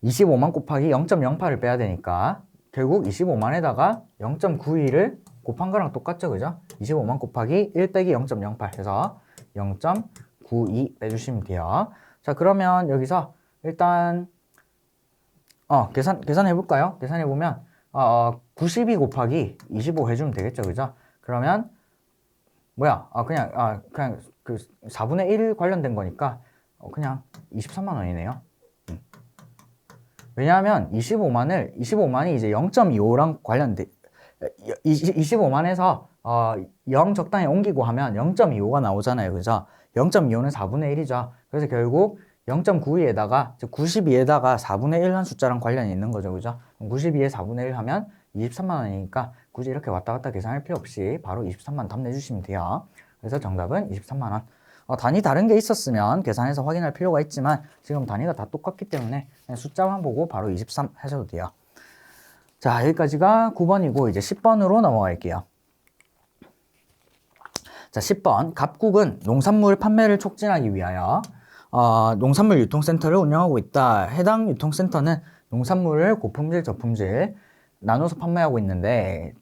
25만 곱하기 0.08을 빼야 되니까 결국 25만에다가 0.92를 곱한 거랑 똑같죠. 그죠? 25만 곱하기 1 빼기 0.08 해서 0.92 빼주시면 돼요. 자, 그러면 여기서 일단 계산해 볼까요? 계산해 보면 92 곱하기 25 해주면 되겠죠, 그죠? 그러면 그냥 그 4분의 1 관련된 거니까 그냥 23만 원이네요. 왜냐하면 25만이 이제 0.25랑 관련돼 25만에서 0 적당히 옮기고 하면 0.25가 나오잖아요, 그죠? 0.25는 4분의 1이죠. 그래서 결국 0.92에다가 92에다가 4분의 1 한 숫자랑 관련이 있는 거죠, 그죠? 92에 4분의 1 하면 23만 원이니까 굳이 이렇게 왔다 갔다 계산할 필요 없이 바로 23만 원 답 내주시면 돼요. 그래서 정답은 23만 원. 단위 다른 게 있었으면 계산해서 확인할 필요가 있지만 지금 단위가 다 똑같기 때문에 그냥 숫자만 보고 바로 23 하셔도 돼요. 자, 여기까지가 9번이고 이제 10번으로 넘어갈게요. 자, 10번. 갑국은 농산물 판매를 촉진하기 위하여 농산물 유통센터를 운영하고 있다. 해당 유통센터는 농산물을 고품질, 저품질 나눠서 판매하고 있는데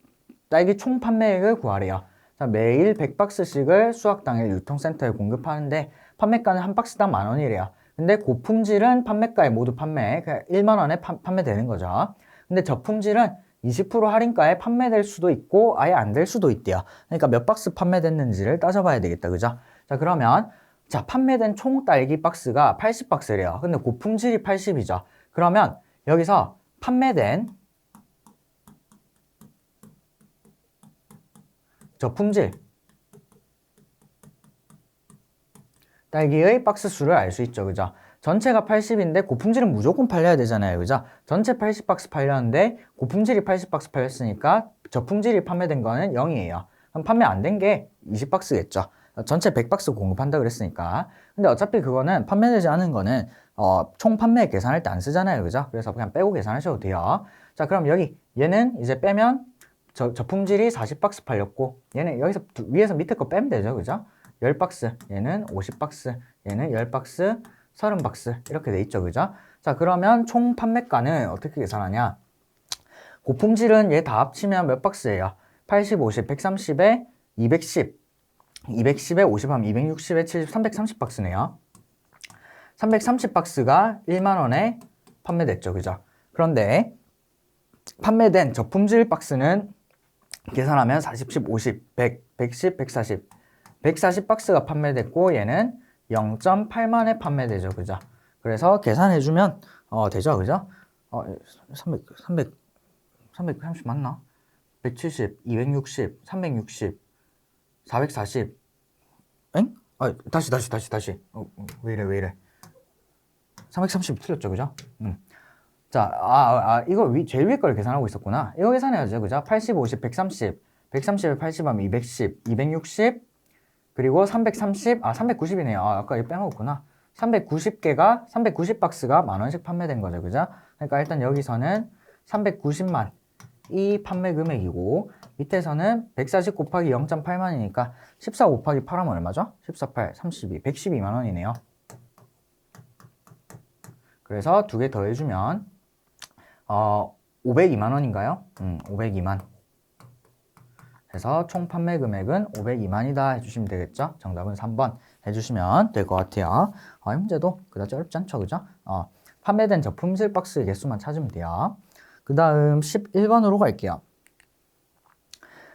딸기 총 판매액을 구하래요. 자, 매일 100박스씩을 수확 당일 유통센터에 공급하는데 판매가는 한 박스당 10,000원이래요. 근데 고품질은 판매가에 모두 판매, 그러니까 1만 원에 판매되는 거죠. 근데 저품질은 20% 할인가에 판매될 수도 있고 아예 안 될 수도 있대요. 그러니까 몇 박스 판매됐는지를 따져봐야 되겠다, 그죠? 자, 그러면 판매된 총 딸기 박스가 80박스래요. 근데 고품질이 80이죠. 그러면 여기서 판매된 저품질 딸기의 박스 수를 알 수 있죠, 그죠? 전체가 80인데 고품질은 무조건 팔려야 되잖아요, 그죠? 전체 80박스 팔렸는데 고품질이 80박스 팔렸으니까 저품질이 판매된 거는 0이에요. 그럼 판매 안 된 게 20박스겠죠. 전체 100박스 공급한다 그랬으니까. 근데 어차피 그거는 판매되지 않은 거는 총 판매 계산할 때 안 쓰잖아요, 그죠? 그래서 그냥 빼고 계산하셔도 돼요. 자, 그럼 여기 얘는 이제 빼면 저품질이 40박스 팔렸고 얘는 여기서 위에서 밑에 거 빼면 되죠, 그죠? 10박스, 얘는 50박스, 얘는 10박스, 30박스 이렇게 돼 있죠, 그죠? 자, 그러면 총 판매가는 어떻게 계산하냐? 고품질은 얘 다 합치면 몇 박스예요? 80, 50, 130에 210, 210에 50하면 260에 70, 330박스네요. 330박스가 1만 원에 판매됐죠, 그죠? 그런데 판매된 저품질 박스는 계산하면 40, 10, 50, 100, 110, 140, 140박스가 판매됐고 얘는 0.8만에 판매되죠, 그죠? 그래서 계산해주면 되죠, 그죠? 330 맞나? 170, 260, 360, 440. 엥? 다시. 왜 이래? 330 틀렸죠, 그죠? 자, 이거 제일 위에 걸 계산하고 있었구나. 이거 계산해야죠, 그죠? 80, 50, 130, 130에 80하면 210, 260, 그리고 330, 390이네요. 아까 이거 빼먹었구나. 390개가, 390박스가 10,000원씩 판매된 거죠, 그죠? 그러니까 일단 여기서는 390만 이 판매 금액이고, 밑에서는 140 곱하기 0.8만이니까 14 곱하기 8하면 얼마죠? 14, 8, 32, 112만 원이네요. 그래서 두 개 더해주면 502만 원인가요? 502만. 그래서 총 판매 금액은 502만이다 해주시면 되겠죠? 정답은 3번 해주시면 될 것 같아요. 이 문제도 그다지 어렵지 않죠, 그죠? 판매된 저품질 박스 개수만 찾으면 돼요. 그 다음 11번으로 갈게요.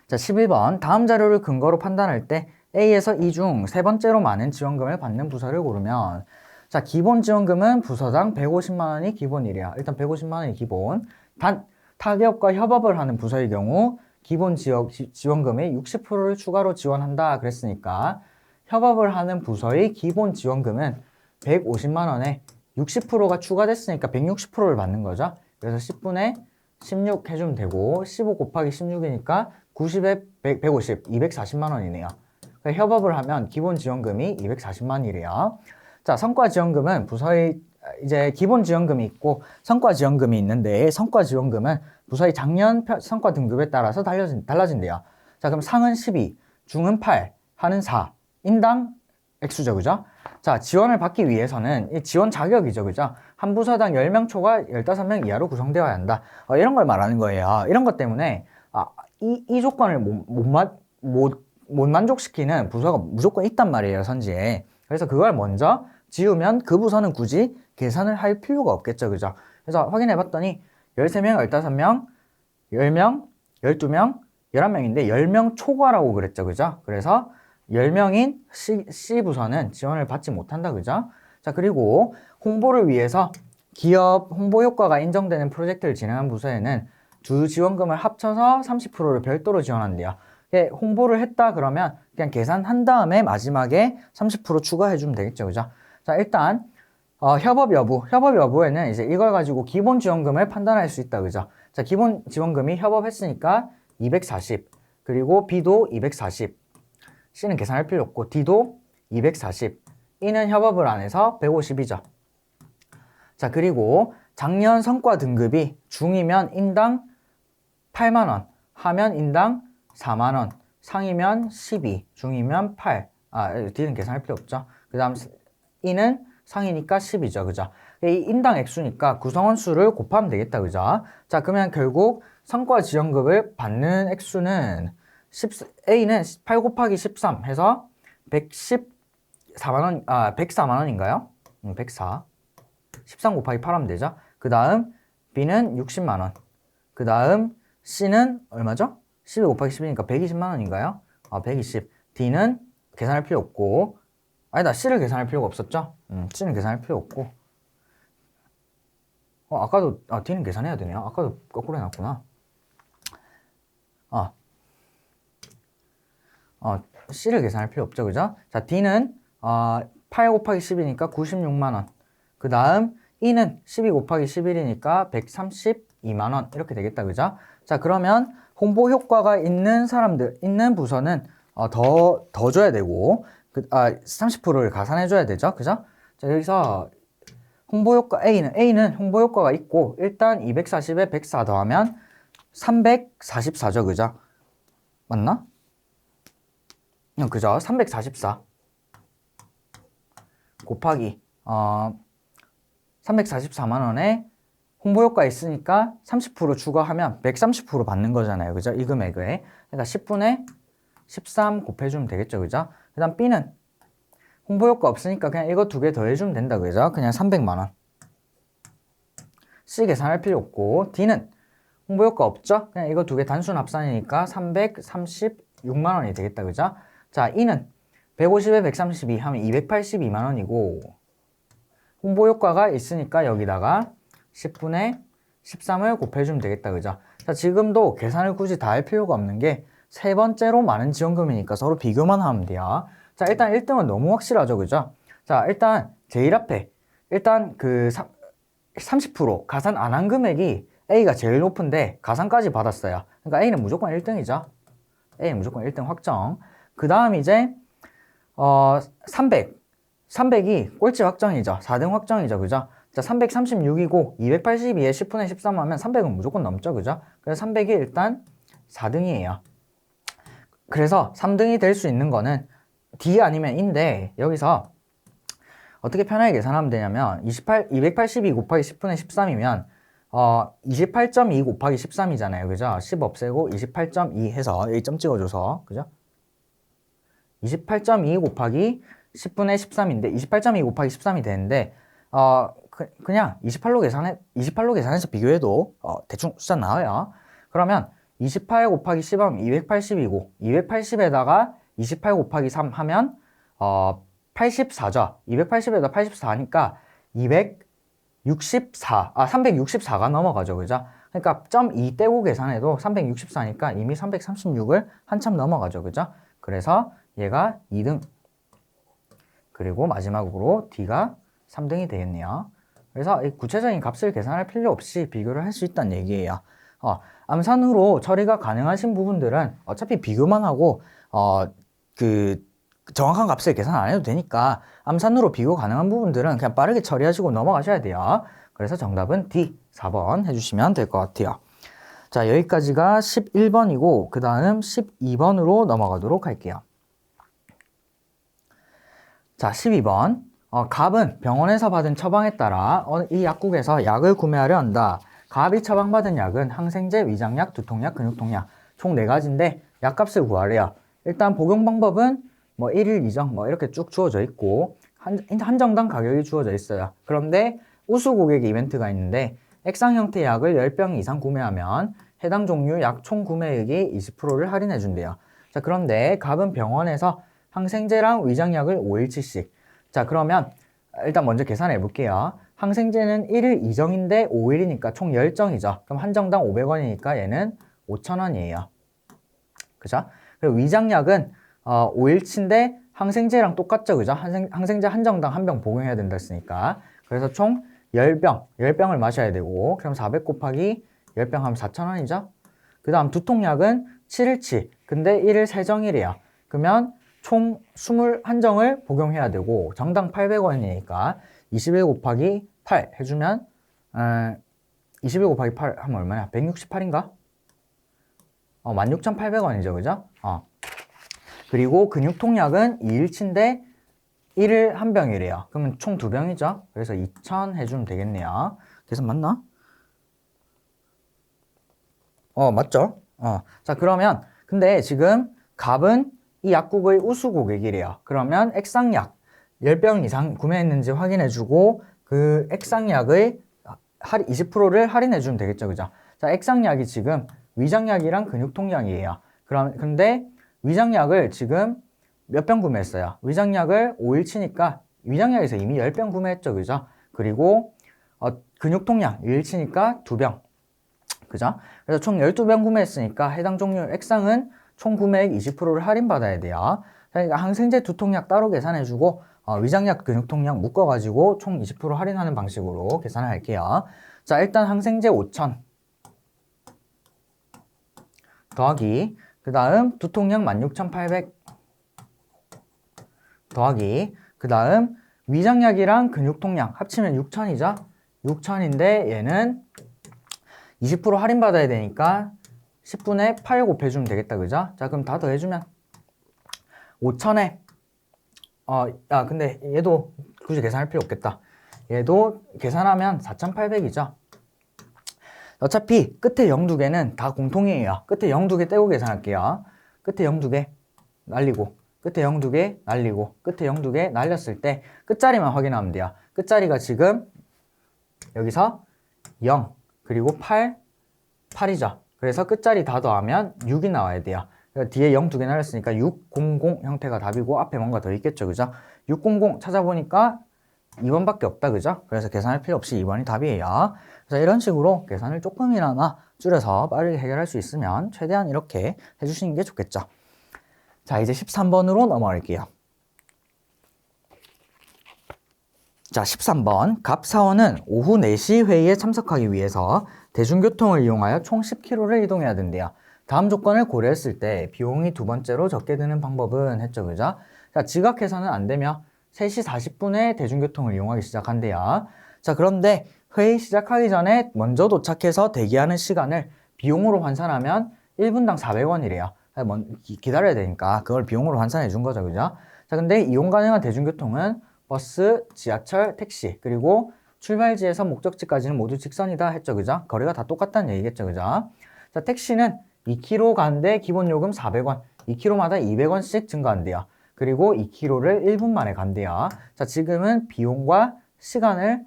자, 11번. 다음 자료를 근거로 판단할 때 A에서 E 중 세 번째로 많은 지원금을 받는 부서를 고르면, 자, 기본 지원금은 부서당 150만 원이 기본이래요. 일단 150만 원이 기본. 단, 타기업과 협업을 하는 부서의 경우 기본 지원금의 60%를 추가로 지원한다 그랬으니까 협업을 하는 부서의 기본 지원금은 150만 원에 60%가 추가됐으니까 160%를 받는 거죠. 그래서 10분의 16 해주면 되고 15 곱하기 16이니까 90에 150, 240만 원이네요. 그러니까 협업을 하면 기본 지원금이 240만이래요. 자, 성과 지원금은 부서의 이제 기본 지원금이 있고 성과 지원금이 있는데 성과 지원금은 부서의 작년 성과 등급에 따라서 달라진대요. 자, 그럼 상은 12, 중은 8, 하는 4, 인당 액수죠, 그죠? 자, 지원을 받기 위해서는 이 지원 자격이죠, 그죠? 한 부서당 10명 초과 15명 이하로 구성되어야 한다. 이런 걸 말하는 거예요. 이런 것 때문에 이 조건을 못 만족시키는 부서가 무조건 있단 말이에요, 선지에. 그래서 그걸 먼저 지으면 그 부서는 굳이 계산을 할 필요가 없겠죠. 그죠? 그래서 확인해 봤더니 13명, 15명, 10명, 12명, 11명인데 10명 초과라고 그랬죠. 그죠? 그래서 10명인 C 부서는 지원을 받지 못한다. 그죠? 자, 그리고 홍보를 위해서 기업 홍보 효과가 인정되는 프로젝트를 진행한 부서에는 두 지원금을 합쳐서 30%를 별도로 지원한대요. 홍보를 했다 그러면 그냥 계산한 다음에 마지막에 30% 추가해 주면 되겠죠. 그죠? 자, 일단 협업 여부에는 이제 이걸 가지고 기본 지원금을 판단할 수 있다. 그죠? 자, 기본 지원금이 협업했으니까 240, 그리고 B도 240, C는 계산할 필요 없고 D도 240, E는 협업을 안 해서 150이죠. 자, 그리고 작년 성과 등급이 중이면 인당 8만원, 하면 인당 4만원, 상이면 12, 중이면 8. D는 계산할 필요 없죠. 그 다음 E는 상이니까 10이죠. 그죠? 이 인당 액수니까 구성원 수를 곱하면 되겠다. 그죠? 자, 그러면 결국 성과 지원금을 받는 액수는 A는 8 곱하기 13 해서 114만원, 104만원인가요? 104. 13 곱하기 8 하면 되죠. 그 다음 B는 60만원. 그 다음 C는 얼마죠? 12 곱하기 10이니까 120만원인가요? 120. D는 계산할 필요 없고, 아니다, C를 계산할 필요가 없었죠? C는 계산할 필요 없고. 아까도, D는 계산해야 되네요. 아까도 거꾸로 해놨구나. C를 계산할 필요 없죠, 그죠? 자, D는 8 곱하기 10이니까 96만원. 그 다음 E는 12 곱하기 11이니까 132만원 이렇게 되겠다. 그죠? 자, 그러면 홍보 효과가 있는 사람들, 있는 부서는 더 줘야 되고 30%를 가산해 줘야 되죠. 그죠? 자, 여기서 홍보 효과 A는 홍보 효과가 있고 일단 240에 104 더하면 344죠. 그죠? 맞나? 그죠? 344 곱하기 344만원에 홍보효과 있으니까 30% 추가하면 130% 받는 거잖아요. 그죠? 이 금액에. 그러니까 10분의 13 곱해주면 되겠죠. 그죠? 그 다음 B는 홍보효과 없으니까 그냥 이거 두 개 더해주면 된다. 그죠? 그냥 300만원. C 계산할 필요 없고, D는 홍보효과 없죠? 그냥 이거 두 개 단순 합산이니까 336만원이 되겠다. 그죠? 자, E는 150에 132 하면 282만원이고, 홍보효과가 있으니까 여기다가 10분의 13을 곱해주면 되겠다. 그죠? 자, 지금도 계산을 굳이 다 할 필요가 없는 게 세 번째로 많은 지원금이니까 서로 비교만 하면 돼요. 자, 일단 1등은 너무 확실하죠. 그죠? 자, 일단 제일 앞에 일단 그 30% 가산 안 한 금액이 A가 제일 높은데 가산까지 받았어요. 그러니까 A는 무조건 1등이죠. A는 무조건 1등 확정. 그 다음 이제 300이 꼴찌 확정이죠. 4등 확정이죠. 그죠? 자, 336이고 282에 10분의 13 하면 300은 무조건 넘죠. 그죠? 그래서 300이 일단 4등이에요. 그래서 3등이 될 수 있는 거는 D 아니면 E인데 여기서 어떻게 편하게 계산하면 되냐면 282 곱하기 10분의 13이면 28.2 곱하기 13이잖아요. 그죠? 10 없애고 28.2 해서 여기 점 찍어줘서 그죠? 28.2 곱하기 10분의 13인데 28.2 곱하기 13이 되는데 그냥 28로 계산해서 비교해도 대충 숫자 나와요. 그러면 28 곱하기 10하면 280이고 280에다가 28 곱하기 3 하면 84죠. 280에다 84니까 364가 넘어가죠. 그죠? 그러니까 0.2 떼고 계산해도 364니까 이미 336을 한참 넘어가죠. 그죠? 그래서 얘가 2등. 그리고 마지막으로 D가 3등이 되겠네요. 그래서 구체적인 값을 계산할 필요 없이 비교를 할 수 있다는 얘기예요. 암산으로 처리가 가능하신 부분들은 어차피 비교만 하고 그 정확한 값을 계산 안 해도 되니까 암산으로 비교 가능한 부분들은 그냥 빠르게 처리하시고 넘어가셔야 돼요. 그래서 정답은 D, 4번 해주시면 될 것 같아요. 자, 여기까지가 11번이고 그 다음 12번으로 넘어가도록 할게요. 자, 12번. 갑은 병원에서 받은 처방에 따라 이 약국에서 약을 구매하려 한다. 갑이 처방받은 약은 항생제, 위장약, 두통약, 근육통약 총 4가지인데 약값을 구하래요. 일단 복용 방법은 1일 2정 이렇게 쭉 주어져 있고 한정당 가격이 주어져 있어요. 그런데 우수 고객 이벤트가 있는데 액상 형태 약을 10병 이상 구매하면 해당 종류 약 총 구매액이 20%를 할인해 준대요. 자, 그런데 갑은 병원에서 항생제랑 위장약을 5일치씩. 자, 그러면 일단 먼저 계산해 볼게요. 항생제는 1일 2정인데 5일이니까 총 10정이죠. 그럼 한 정당 500원이니까 얘는 5,000원이에요. 그죠? 그리고 위장약은 5일치인데 항생제랑 똑같죠. 그죠? 항생제 한 정당 한 병 복용해야 된다 했으니까. 그래서 총 10병을 마셔야 되고, 그럼 400 곱하기 10병 하면 4,000원이죠? 그 다음 두통약은 7일치. 근데 1일 3정이래요. 그러면 총 21정을 복용해야 되고, 정당 800원이니까 21 곱하기 8 해주면, 21 곱하기 8 하면 얼마냐? 168인가? 16,800원이죠. 그죠? 그리고 근육통약은 2일치인데 1일 한 병이래요. 그러면 총 2병이죠. 그래서 2,000 해주면 되겠네요. 계산 맞나? 맞죠? 자, 그러면 근데 지금 갑은 이 약국의 우수 고객이래요. 그러면 액상약 10병 이상 구매했는지 확인해주고 그 액상약의 20%를 할인해주면 되겠죠. 그죠? 자, 액상약이 지금 위장약이랑 근육통약이에요. 근데 위장약을 지금 몇 병 구매했어요? 위장약을 5일치니까 위장약에서 이미 10병 구매했죠. 그죠? 그리고 근육통약 1일치니까 2병. 그죠? 그래서 총 12병 구매했으니까 해당 종류 액상은 총 구매액 20%를 할인받아야 돼요. 그러니까 항생제 두통약 따로 계산해주고 위장약 근육통약 묶어가지고 총 20% 할인하는 방식으로 계산을 할게요. 자, 일단 항생제 5,000 더하기 그 다음 두통약 16,800 더하기 그 다음 위장약이랑 근육통약 합치면 6,000이죠? 6,000인데 얘는 20% 할인받아야 되니까 10분의 8 곱해주면 되겠다. 그죠? 자, 그럼 다 더해주면 5,000에 근데 얘도 굳이 계산할 필요 없겠다. 얘도 계산하면 4,800이죠. 어차피 끝에 0 2개는 다 공통이에요. 끝에 0 2개 떼고 계산할게요. 끝에 0 2개 날리고 끝에 0 2개 날리고 끝에 0 2개 날렸을 때 끝자리만 확인하면 돼요. 끝자리가 지금 여기서 0 그리고 8이죠. 그래서 끝자리 다 더하면 6이 나와야 돼요. 뒤에 0 2개 날렸으니까 600 형태가 답이고 앞에 뭔가 더 있겠죠. 그죠? 600 찾아보니까 2번밖에 없다. 그죠? 그래서 계산할 필요 없이 2번이 답이에요. 그래서 이런 식으로 계산을 조금이나마 줄여서 빠르게 해결할 수 있으면 최대한 이렇게 해주시는 게 좋겠죠. 자, 이제 13번으로 넘어갈게요. 자, 13번. 갑사원은 오후 4시 회의에 참석하기 위해서 대중교통을 이용하여 총 10km를 이동해야 된대요. 다음 조건을 고려했을 때 비용이 두 번째로 적게 드는 방법은 했죠. 그죠? 자, 지각해서는 안 되며 3시 40분에 대중교통을 이용하기 시작한대요. 자, 그런데 회의 시작하기 전에 먼저 도착해서 대기하는 시간을 비용으로 환산하면 1분당 400원이래요. 기다려야 되니까 그걸 비용으로 환산해 준 거죠. 그죠? 자, 근데 이용 가능한 대중교통은 버스, 지하철, 택시, 그리고 출발지에서 목적지까지는 모두 직선이다 했죠. 그죠? 거리가 다 똑같다는 얘기겠죠. 그죠? 자, 택시는 2km 가는데 기본 요금 400원, 2km마다 200원씩 증가한대요. 그리고 2km를 1분 만에 간대요. 자, 지금은 비용과 시간을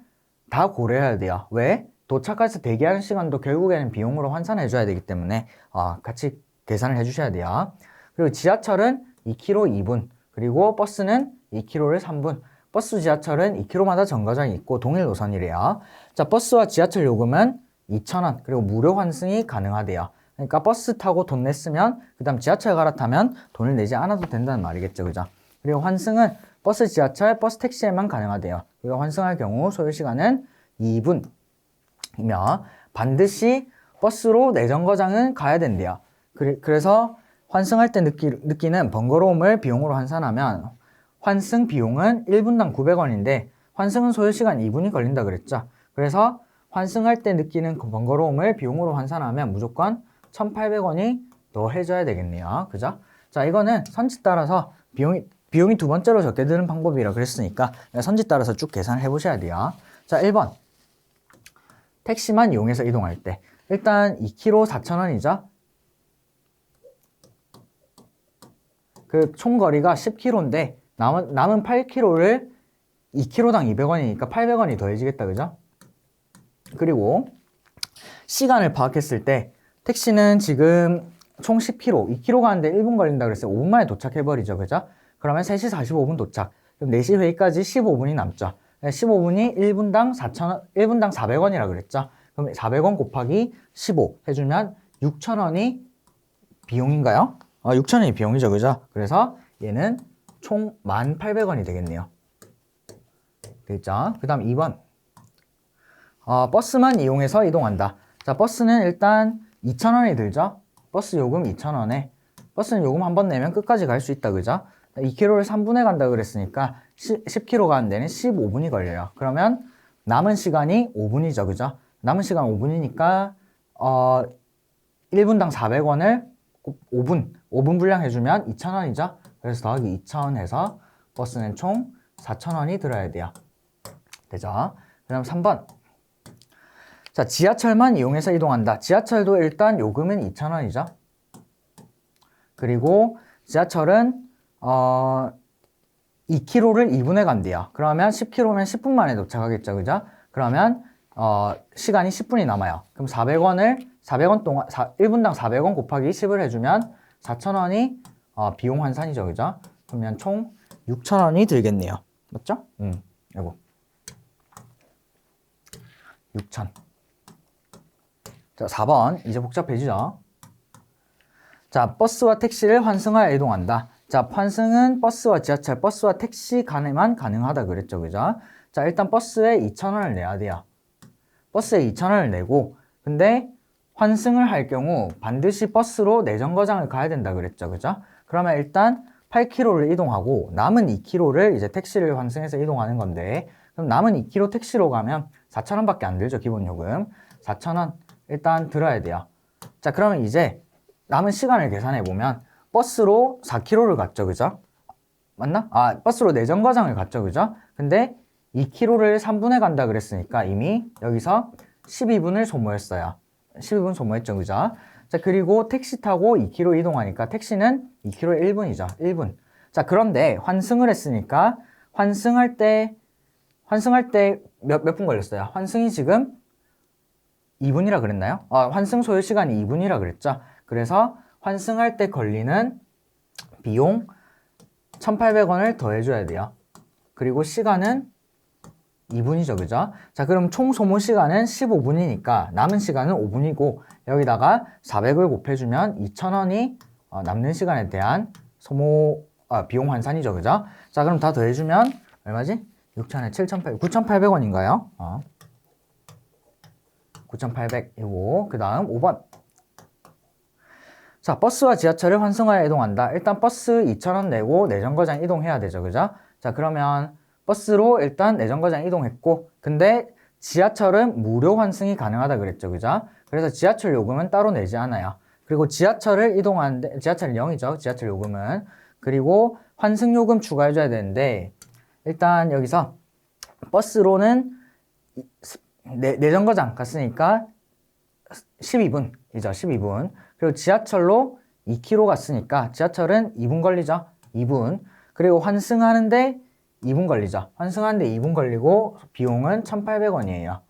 다 고려해야 돼요. 왜? 도착해서 대기하는 시간도 결국에는 비용으로 환산해 줘야 되기 때문에 같이 계산을 해 주셔야 돼요. 그리고 지하철은 2km 2분, 그리고 버스는 2km를 3분. 버스, 지하철은 2km마다 정거장이 있고 동일 노선이래요. 자, 버스와 지하철 요금은 2,000원, 그리고 무료 환승이 가능하대요. 그러니까 버스 타고 돈 냈으면 그 다음 지하철 갈아타면 돈을 내지 않아도 된다는 말이겠죠. 그죠? 그리고 환승은 버스, 지하철, 버스, 택시에만 가능하대요. 그리고 환승할 경우 소요시간은 2분이며 반드시 버스로 내정거장은 가야 된대요. 그래서 환승할 때 느끼는 번거로움을 비용으로 환산하면 환승 비용은 1분당 900원인데 환승은 소요시간 2분이 걸린다 그랬죠. 그래서 환승할 때 느끼는 그 번거로움을 비용으로 환산하면 무조건 1,800원이 더 해줘야 되겠네요. 그죠? 자, 이거는 선지 따라서 비용이 두 번째로 적게 드는 방법이라 그랬으니까 선지 따라서 쭉 계산을 해보셔야 돼요. 자, 1번. 택시만 이용해서 이동할 때. 일단 2km 4,000원이죠? 그 총거리가 10km인데 남은 8km를 2kg당 200원이니까 800원이 더해지겠다, 그죠? 그리고 시간을 파악했을 때 택시는 지금 총 10km, 2km 가는데 1분 걸린다 그랬어요. 5분 만에 도착해버리죠, 그죠? 그러면 3시 45분 도착. 그럼 4시 회의까지 15분이 남죠. 15분이 1분당 4,000원, 1분당 400원이라 그랬죠. 그럼 400원 곱하기 15 해주면 6,000원이 비용인가요? 6,000원이 비용이죠, 그죠? 그래서 얘는 총 1,800원이 되겠네요. 되겠죠? 그 다음 2번. 버스만 이용해서 이동한다. 자, 버스는 일단 2,000원이 들죠? 버스 요금 2,000원에 버스는 요금 한 번 내면 끝까지 갈 수 있다, 그죠? 2km를 3분에 간다 그랬으니까 10km 가는 데는 15분이 걸려요. 그러면 남은 시간이 5분이죠, 그죠? 남은 시간 5분이니까 1분당 400원을 5분 분량 해주면 2,000원이죠? 그래서 더하기 2,000 해서 버스는 총 4,000원이 들어야 돼요. 되죠? 그 다음 3번. 자, 지하철만 이용해서 이동한다. 지하철도 일단 요금은 2,000원이죠. 그리고 지하철은 2km를 2분에 간대요. 그러면 10km면 10분 만에 도착하겠죠, 그죠? 그러면 시간이 10분이 남아요. 그럼 400원 동안 1분당 400원 곱하기 10을 해주면 4,000원이 비용 환산이죠, 그죠? 그러면 총 6,000원이 들겠네요. 맞죠? 이거 6,000. 자, 4번. 이제 복잡해지죠? 자, 버스와 택시를 환승하여 이동한다. 자, 환승은 버스와 지하철, 버스와 택시 간에만 가능하다 그랬죠, 그죠? 자, 일단 버스에 2,000원을 내야 돼요. 버스에 2,000원을 내고, 근데 환승을 할 경우 반드시 버스로 내정거장을 가야 된다 그랬죠, 그죠? 그러면 일단 8km를 이동하고 남은 2km를 이제 택시를 환승해서 이동하는 건데, 그럼 남은 2km 택시로 가면 4,000원밖에 안 들죠, 기본 요금. 4,000원 일단 들어야 돼요. 자, 그러면 이제 남은 시간을 계산해 보면 버스로 4km를 갔죠, 그죠? 맞나? 버스로 내정거장을 갔죠, 그죠? 근데 2km를 3분에 간다 그랬으니까 이미 여기서 12분을 소모했어요. 12분 소모했죠, 그죠? 자, 그리고 택시 타고 2km 이동하니까 택시는 2km에 1분이죠. 1분. 자, 그런데 환승을 했으니까 환승할 때 몇 분 걸렸어요? 환승이 지금 2분이라 그랬나요? 환승 소요 시간이 2분이라 그랬죠? 그래서 환승할 때 걸리는 비용 1,800원을 더해줘야 돼요. 그리고 시간은 2분이죠, 그죠? 자, 그럼 총 소모 시간은 15분이니까 남은 시간은 5분이고 여기다가 400을 곱해주면 2,000원이 남는 시간에 대한 비용 환산이죠, 그죠? 자, 그럼 다 더해주면 얼마지? 6,000에 7,800, 9,800원인가요? 9,800이고 그 다음 5번. 자, 버스와 지하철을 환승하여 이동한다. 일단 버스 2,000원 내고 내정거장 이동해야 되죠, 그죠? 자, 그러면 버스로 일단 내정거장 이동했고 근데 지하철은 무료 환승이 가능하다 그랬죠, 그죠? 그래서 지하철 요금은 따로 내지 않아요. 그리고 지하철을 이동하는데 지하철 0이죠, 지하철 요금은. 그리고 환승 요금 추가해줘야 되는데 일단 여기서 버스로는 내정거장 갔으니까 12분이죠. 12분. 그리고 지하철로 2km 갔으니까 지하철은 2분 걸리죠. 2분. 그리고 환승하는데 2분 걸리죠. 환승하는데 2분 걸리고 비용은 1,800원이에요.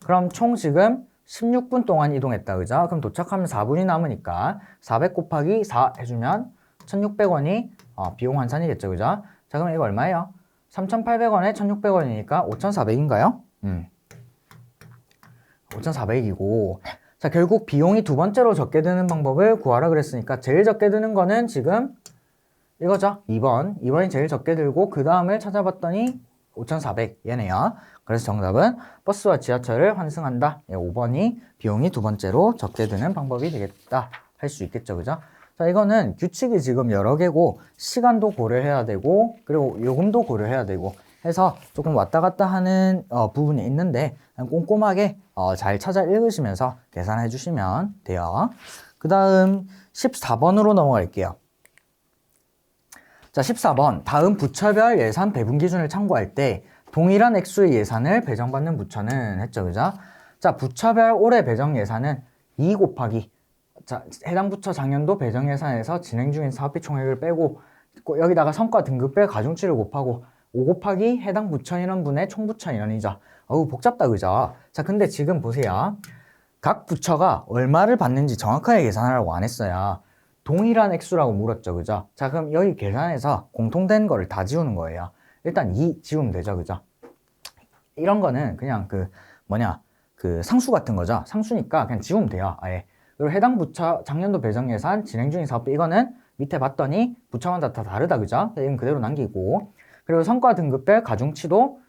그럼 총 지금 16분 동안 이동했다, 그죠? 그럼 도착하면 4분이 남으니까 400 곱하기 4 해주면 1,600원이 비용 환산이겠죠, 그죠? 자, 그럼 이거 얼마예요? 3,800원에 1,600원이니까 5,400인가요? 5,400이고 자, 결국 비용이 두 번째로 적게 드는 방법을 구하라 그랬으니까 제일 적게 드는 거는 지금 이거죠. 2번이 제일 적게 들고 그 다음을 찾아봤더니 5,400 얘네요. 그래서 정답은 버스와 지하철을 환승한다. 5번이 비용이 두 번째로 적게 드는 방법이 되겠다 할 수 있겠죠, 그죠? 자, 이거는 규칙이 지금 여러 개고 시간도 고려해야 되고 그리고 요금도 고려해야 되고 해서 조금 왔다 갔다 하는 부분이 있는데 꼼꼼하게 잘 찾아 읽으시면서 계산해 주시면 돼요. 그 다음 14번으로 넘어갈게요. 자, 14번. 다음 부처별 예산 배분 기준을 참고할 때 동일한 액수의 예산을 배정받는 부처는 했죠, 그죠? 자, 부처별 올해 배정 예산은 2 곱하기 자, 해당 부처 작년도 배정 예산에서 진행 중인 사업비 총액을 빼고 여기다가 성과 등급별 가중치를 곱하고 5 곱하기 해당 부처 인원분의 총 부처 인원이죠. 어우, 복잡다, 그죠? 자, 근데 지금 보세요. 각 부처가 얼마를 받는지 정확하게 계산하라고 안 했어요. 동일한 액수라고 물었죠, 그죠? 자, 그럼 여기 계산해서 공통된 거를 다 지우는 거예요. 일단 2 지우면 되죠, 그죠? 이런 거는 그냥 그 상수 같은 거죠. 상수니까 그냥 지우면 돼요, 아예. 그리고 해당 부처 작년도 배정 예산 진행 중인 사업비, 이거는 밑에 봤더니 부처마다 다 다르다, 그죠? 이건 그대로 남기고, 그리고 성과 등급별 가중치도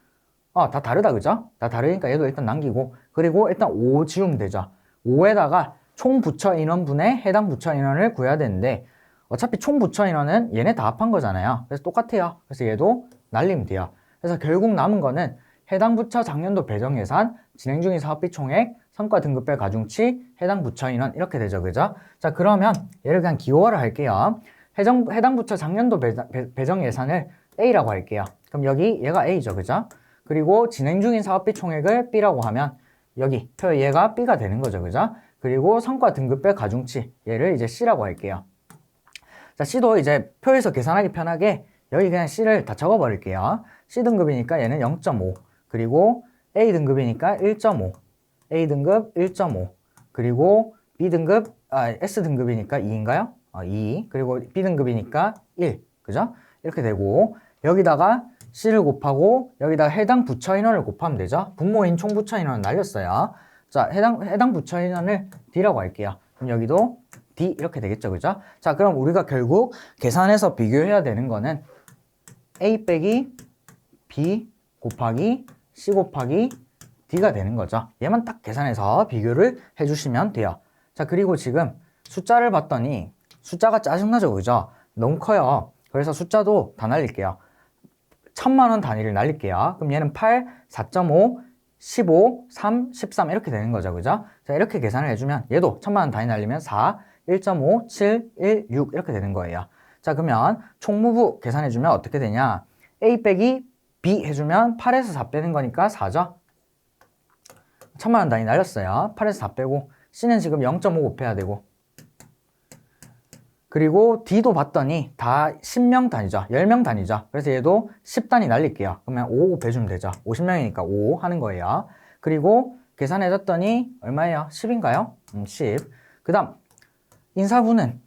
다 다르다, 그죠? 다 다르니까 얘도 일단 남기고, 그리고 일단 5 지우면 되죠. 5에다가 총 부처 인원분의 해당 부처 인원을 구해야 되는데, 어차피 총 부처 인원은 얘네 다 합한 거잖아요. 그래서 똑같아요. 그래서 얘도 날리면 돼요. 그래서 결국 남은 거는 해당 부처 작년도 배정 예산, 진행 중인 사업비 총액, 성과 등급별 가중치, 해당 부처 인원, 이렇게 되죠, 그죠? 자, 그러면 얘를 그냥 기호화를 할게요. 해당 부처 작년도 배정 예산을 A라고 할게요. 그럼 여기 얘가 A죠, 그죠? 그리고 진행 중인 사업비 총액을 B라고 하면 여기 표 얘가 B가 되는 거죠, 그죠? 그리고 성과 등급별 가중치, 얘를 이제 C라고 할게요. 자, C도 이제 표에서 계산하기 편하게 여기 그냥 C를 다 적어 버릴게요. C 등급이니까 얘는 0.5, 그리고 A 등급이니까 1.5, A 등급 1.5, 그리고 B 등급, S 등급이니까 2인가요? 2, 그리고 B 등급이니까 1, 그죠? 이렇게 되고, 여기다가 C를 곱하고 여기다 해당 부처 인원을 곱하면 되죠. 분모인 총 부처 인원은 날렸어요. 자, 해당 부처 인원을 D라고 할게요. 그럼 여기도 D 이렇게 되겠죠, 그죠? 자, 그럼 우리가 결국 계산해서 비교해야 되는 거는 A 빼기 B 곱하기 C 곱하기 D가 되는 거죠. 얘만 딱 계산해서 비교를 해주시면 돼요. 자, 그리고 지금 숫자를 봤더니 숫자가 짜증나죠, 그죠? 너무 커요. 그래서 숫자도 다 날릴게요. 1000만원 단위를 날릴게요. 그럼 얘는 8, 4.5, 15, 3, 13 이렇게 되는 거죠, 그죠? 자, 이렇게 계산을 해주면 얘도 1000만원 단위 날리면 4, 1.5, 7, 1, 6 이렇게 되는 거예요. 자, 그러면 총무부 계산해주면 어떻게 되냐? A 빼기 B 해주면 8에서 4 빼는 거니까 4죠? 1000만원 단위 날렸어요. 8에서 4 빼고, C는 지금 0.5 곱해야 되고, 그리고 D도 봤더니 다 10명 단위죠. 10명 단위죠. 그래서 얘도 10단위 날릴게요. 그러면 5 곱해주면 되죠. 50명이니까 5 하는 거예요. 그리고 계산해줬더니 얼마예요? 10인가요? 10. 그 다음 인사부는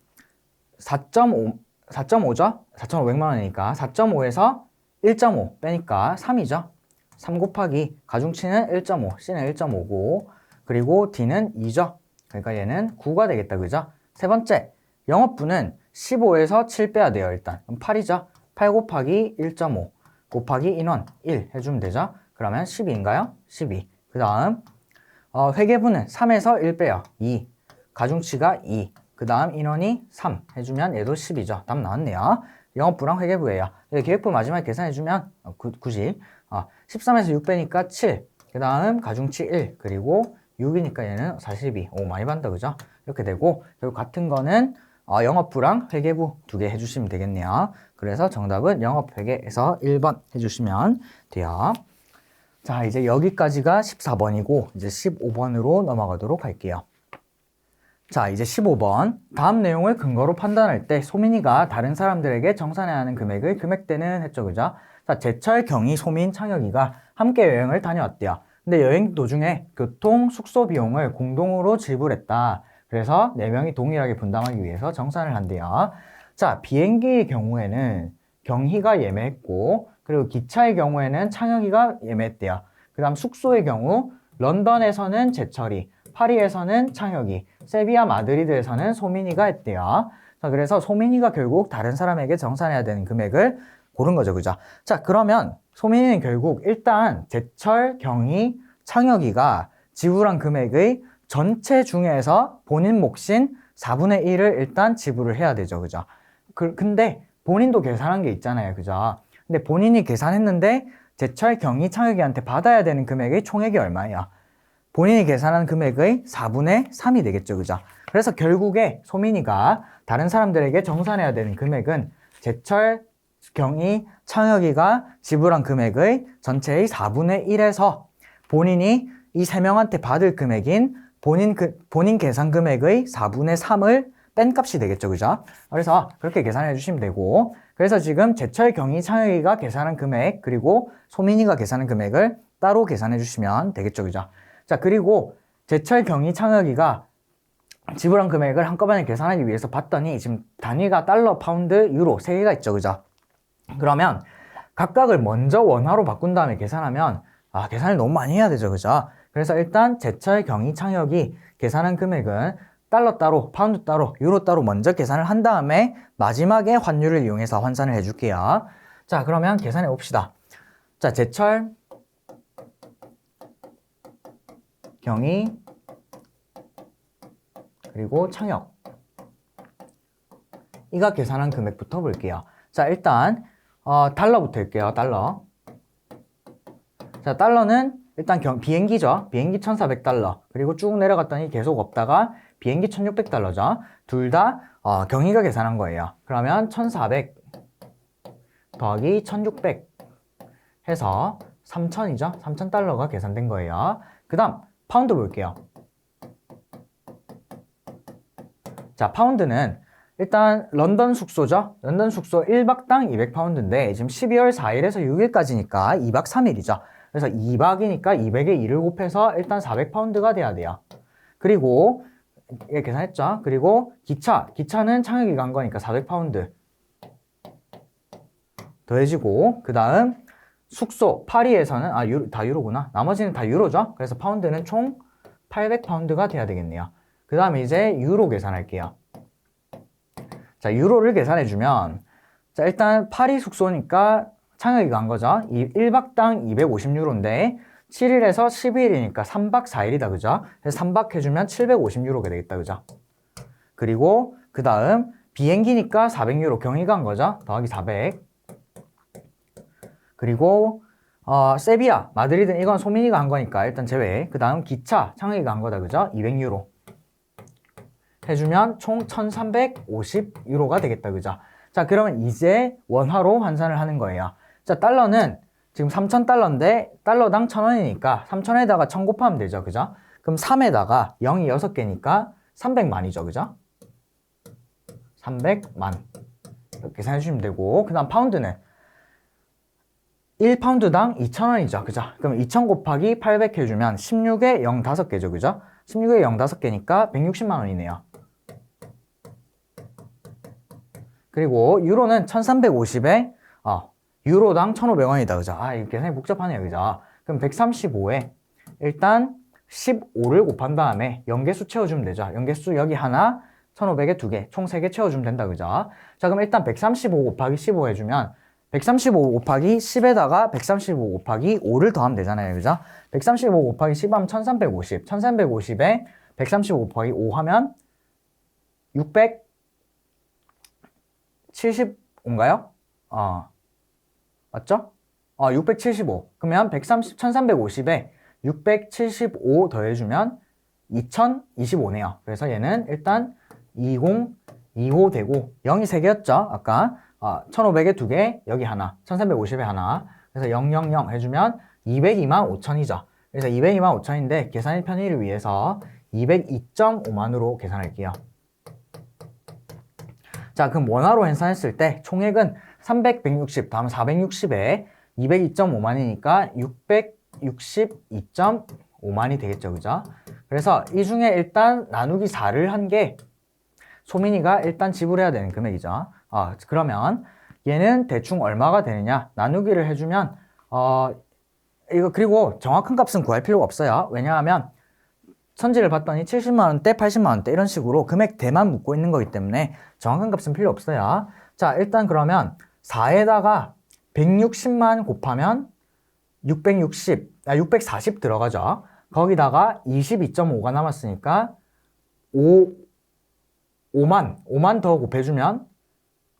4.5죠? 4,500만 원이니까 4.5에서 1.5 빼니까 3이죠. 3 곱하기 가중치는 1.5, C는 1.5고, 그리고 D는 2죠. 그러니까 얘는 9가 되겠다, 그죠? 세 번째, 영업부는 15에서 7 빼야 돼요, 일단. 그럼 8이죠? 8 곱하기 1.5 곱하기 인원 1 해주면 되죠? 그러면 12인가요? 12. 그 다음 회계부는 3에서 1 빼요. 2. 가중치가 2. 그 다음 인원이 3 해주면 얘도 10이죠. 답 나왔네요. 영업부랑 회계부예요. 계획부 마지막에 계산해주면 90. 13에서 6 빼니까 7. 그 다음 가중치 1. 그리고 6이니까 얘는 42. 오, 많이 받는다, 그죠? 이렇게 되고, 결국 같은 거는 영업부랑 회계부 2개 해주시면 되겠네요. 그래서 정답은 영업회계에서 1번 해주시면 돼요. 자, 이제 여기까지가 14번이고 이제 15번으로 넘어가도록 할게요. 자, 이제 15번. 다음 내용을 근거로 판단할 때 소민이가 다른 사람들에게 정산해야 하는 금액의 금액대는 했죠, 그죠? 자, 제철, 경희, 소민, 창혁이가 함께 여행을 다녀왔대요. 근데 여행 도중에 교통, 숙소 비용을 공동으로 지불했다. 그래서 4명이 동일하게 분담하기 위해서 정산을 한대요. 자, 비행기의 경우에는 경희가 예매했고, 그리고 기차의 경우에는 창혁이가 예매했대요. 그 다음 숙소의 경우 런던에서는 제철이, 파리에서는 창혁이, 세비야 마드리드에서는 소민이가 했대요. 자, 그래서 소민이가 결국 다른 사람에게 정산해야 되는 금액을 고른 거죠, 그죠? 자, 그러면 소민이는 결국 일단 제철, 경희, 창혁이가 지불한 금액의 전체 중에서 본인 몫인 4분의 1을 일단 지불을 해야 되죠, 그죠? 근데 본인도 계산한 게 있잖아요, 그죠? 근데 본인이 계산했는데 제철, 경희, 창혁이한테 받아야 되는 금액의 총액이 얼마예요? 본인이 계산한 금액의 4분의 3이 되겠죠, 그죠? 그래서 결국에 소민이가 다른 사람들에게 정산해야 되는 금액은 제철, 경희, 창혁이가 지불한 금액의 전체의 4분의 1에서 본인이 이 3명한테 받을 금액인 본인 계산 금액의 4분의 3을 뺀 값이 되겠죠, 그죠? 그래서 그렇게 계산해 주시면 되고, 그래서 지금 제철, 경희, 창혁이가 계산한 금액 그리고 소민이가 계산한 금액을 따로 계산해 주시면 되겠죠, 그죠? 자, 그리고 제철, 경희, 창혁이가 지불한 금액을 한꺼번에 계산하기 위해서 봤더니 지금 단위가 달러, 파운드, 유로 3개가 있죠, 그죠? 그러면 각각을 먼저 원화로 바꾼 다음에 계산하면 계산을 너무 많이 해야 되죠, 그죠? 그래서 일단 제철, 경희, 창혁이 계산한 금액은 달러 따로, 파운드 따로, 유로 따로 먼저 계산을 한 다음에 마지막에 환율을 이용해서 환산을 해줄게요. 자, 그러면 계산해 봅시다. 자, 제철, 경희, 그리고 창혁. 이가 계산한 금액부터 볼게요. 자, 일단 달러부터 할게요. 달러. 자, 달러는 일단 비행기죠. 비행기 1,400달러. 그리고 쭉 내려갔더니 계속 없다가 비행기 1,600달러죠. 둘 다 경희가 계산한 거예요. 그러면 1,400 더하기 1,600 해서 3,000이죠. 3,000달러가 계산된 거예요. 그 다음 파운드 볼게요. 자, 파운드는 일단 런던 숙소죠. 런던 숙소 1박당 200파운드인데 지금 12월 4일에서 6일까지니까 2박 3일이죠. 그래서 2박이니까 200에 2를 곱해서 일단 400파운드가 돼야 돼요. 그리고 계산했죠. 그리고 기차는 창혁이가 간 거니까 400파운드 더해지고, 그 다음 숙소 파리에서는 다 유로구나. 나머지는 다 유로죠. 그래서 파운드는 총 800파운드가 돼야 되겠네요. 그 다음에 이제 유로 계산할게요. 자, 유로를 계산해주면, 자, 일단 파리 숙소니까 창혁이가 간 거죠. 1박당 250유로인데 7일에서 12일이니까 3박 4일이다, 그죠? 그래서 3박 해주면 750유로가 되겠다, 그죠? 그리고 그 다음 비행기니까 400유로 경희가 간 거죠. 더하기 400. 그리고 세비야, 마드리드 이건 소민이가 한 거니까 일단 제외. 그 다음 기차 창혁이가 한 거다, 그죠? 200유로 해주면 총 1350유로가 되겠다, 그죠? 자, 그러면 이제 원화로 환산을 하는 거예요. 자, 달러는 지금 3,000달러인데 달러당 1,000원이니까 3,000에다가 1,000 곱하면 되죠, 그죠? 그럼 3에다가 0이 6개니까 300만이죠, 그죠? 300만 이렇게 계산해 주시면 되고, 그 다음 파운드는 1파운드당 2,000원이죠, 그죠? 그럼 2,000 곱하기 800 해주면 16에 0 5개죠, 그죠? 16에 0 5개니까 160만 원이네요. 그리고 유로는 1,350에 유로당 1,500원이다, 그죠? 이거 계산이 복잡하네요, 그죠? 그럼 135에 일단 15를 곱한 다음에 연계수 채워주면 되죠. 연계수 여기 하나, 1,500에 2개, 총 3개 채워주면 된다, 그죠? 자, 그럼 일단 135 곱하기 15 해주면 135 곱하기 10에다가 135 곱하기 5를 더하면 되잖아요, 그죠? 135 곱하기 10 하면 1,350, 1,350에 135 곱하기 5 하면 675인가요? 맞죠? 675. 그러면 1,350에 675 더해주면 2,025네요. 그래서 얘는 일단 2025 되고 0이 3개였죠? 아까 1,500에 2개, 여기 하나, 1,350에 하나. 그래서 000 해주면 202만 5천이죠. 그래서 202만 5천인데 계산의 편의를 위해서 202.5만으로 계산할게요. 자, 그럼 원화로 환산했을 때 총액은 300, 160, 다음 460에 202.5만이니까 662.5만이 되겠죠, 그죠? 그래서 이 중에 일단 나누기 4를 한 게 소민이가 일단 지불해야 되는 금액이죠. 그러면 얘는 대충 얼마가 되느냐? 나누기를 해주면 이거 그리고 정확한 값은 구할 필요가 없어요. 왜냐하면 선지를 봤더니 70만원대, 80만원대 이런 식으로 금액대만 묻고 있는 거기 때문에 정확한 값은 필요 없어요. 자, 일단 그러면 4에다가 160만 곱하면 640 들어가죠. 거기다가 22.5가 남았으니까 5만 더 곱해주면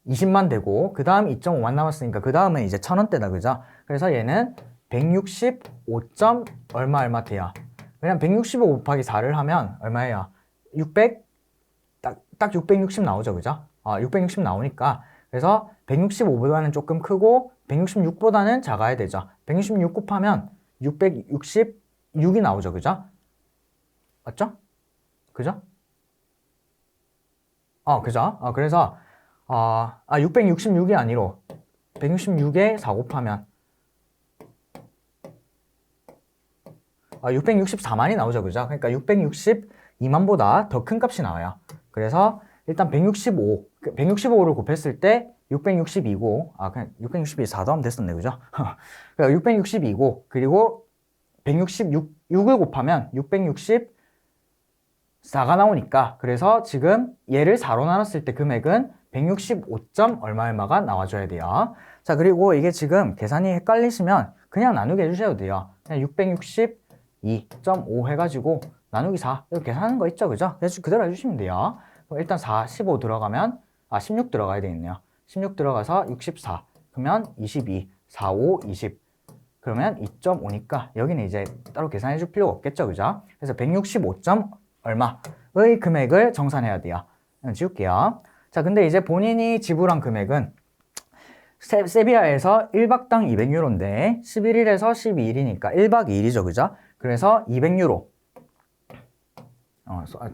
20만 되고, 그 다음 2.5만 남았으니까 그 다음은 이제 1,000원대다, 그죠? 그래서 얘는 165. 얼마 돼요? 왜냐면 165 곱하기 4를 하면 얼마예요? 600, 딱 660 나오죠, 그죠? 660 나오니까. 그래서 165보다는 조금 크고 166보다는 작아야 되죠. 166 곱하면 666이 나오죠, 그죠? 맞죠? 그죠? 그죠? 그래서 666이 아니로 166에 4 곱하면 664만이 나오죠, 그죠? 그러니까 662만보다 더 큰 값이 나와요. 그래서 일단 165를 곱했을 때 662고, 그냥 662 4 더하면 됐었네, 그죠? 그러니까 662고, 그리고 166을 곱하면 664가 나오니까, 그래서 지금 얘를 4로 나눴을 때 금액은 165점 얼마가 나와줘야 돼요. 자, 그리고 이게 지금 계산이 헷갈리시면 그냥 나누게 해주셔도 돼요. 그냥 662.5 해가지고 나누기 4 이렇게 계산하는 거 있죠, 그죠? 그래서 그대로 해주시면 돼요. 일단 15 들어가면 16 들어가야 되겠네요. 16 들어가서 64 그러면 22 4, 5, 20 그러면 2.5니까 여기는 이제 따로 계산해 줄 필요가 없겠죠, 그죠? 그래서 165점 얼마의 금액을 정산해야 돼요. 지울게요. 자, 근데 이제 본인이 지불한 금액은 세비야에서 1박당 200유로인데 11일에서 12일이니까 1박 2일이죠, 그죠? 그래서 200유로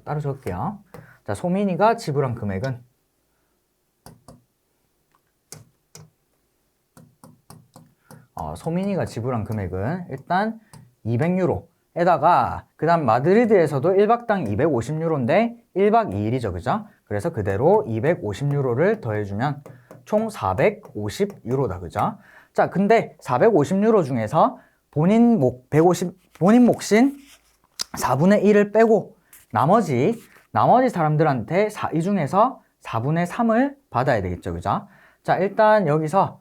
따로 적을게요. 자, 소민이가 지불한 금액은 일단 200유로에다가 그 다음 마드리드에서도 1박당 250유로인데 1박 2일이죠, 그죠? 그래서 그대로 250유로를 더해주면 총 450유로다, 그죠? 자, 근데 450유로 중에서 본인 몫인 4분의 1을 빼고 나머지 사람들한테 이 중에서 4분의 3을 받아야 되겠죠, 그죠? 자, 일단 여기서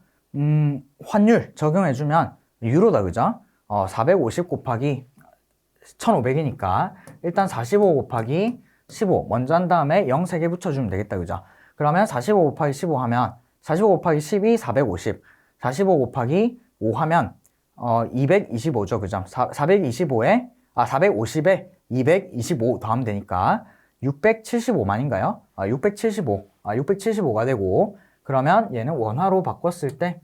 환율 적용해주면 유로다, 그죠? 450 곱하기 1500이니까 일단 45 곱하기 15 먼저 한 다음에 0 3개 붙여주면 되겠다, 그죠? 그러면 45 곱하기 15 하면 45 곱하기 12 450 45 곱하기 5 하면 225죠, 그죠? 450에 225 더하면 되니까 675만인가요? 675가 되고, 그러면 얘는 원화로 바꿨을 때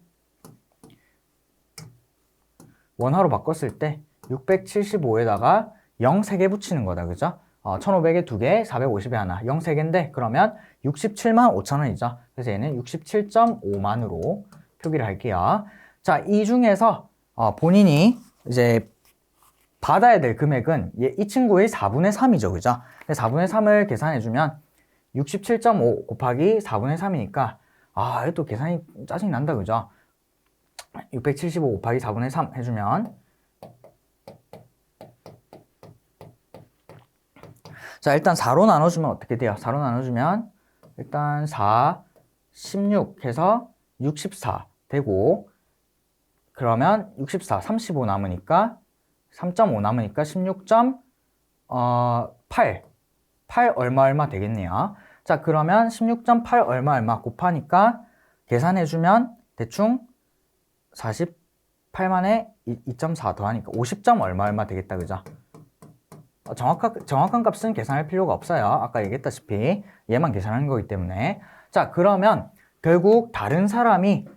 675에다가 0 3개 붙이는 거다, 그죠? 1500에 2개, 450에 하나, 0 3개인데 그러면 67만 5천원이죠. 그래서 얘는 67.5만으로 표기를 할게요. 자, 이 중에서 본인이 이제 받아야 될 금액은 이 친구의 4분의 3이죠, 그죠? 4분의 3을 계산해주면 67.5 곱하기 4분의 3이니까 이것도 계산이 짜증이 난다, 그죠? 675 곱하기 4분의 3 해주면, 자, 일단 4로 나눠주면 어떻게 돼요? 4로 나눠주면 일단 4, 16 해서 64 되고, 그러면 64, 35 남으니까 3.5 남으니까 16.8 얼마 되겠네요. 자, 그러면 16.8 얼마 곱하니까 계산해주면 대충 48만에 2.4 더하니까 50점 얼마 되겠다, 그죠? 정확한 값은 계산할 필요가 없어요. 아까 얘기했다시피 얘만 계산하는 거기 때문에. 자, 그러면 결국 다른 사람이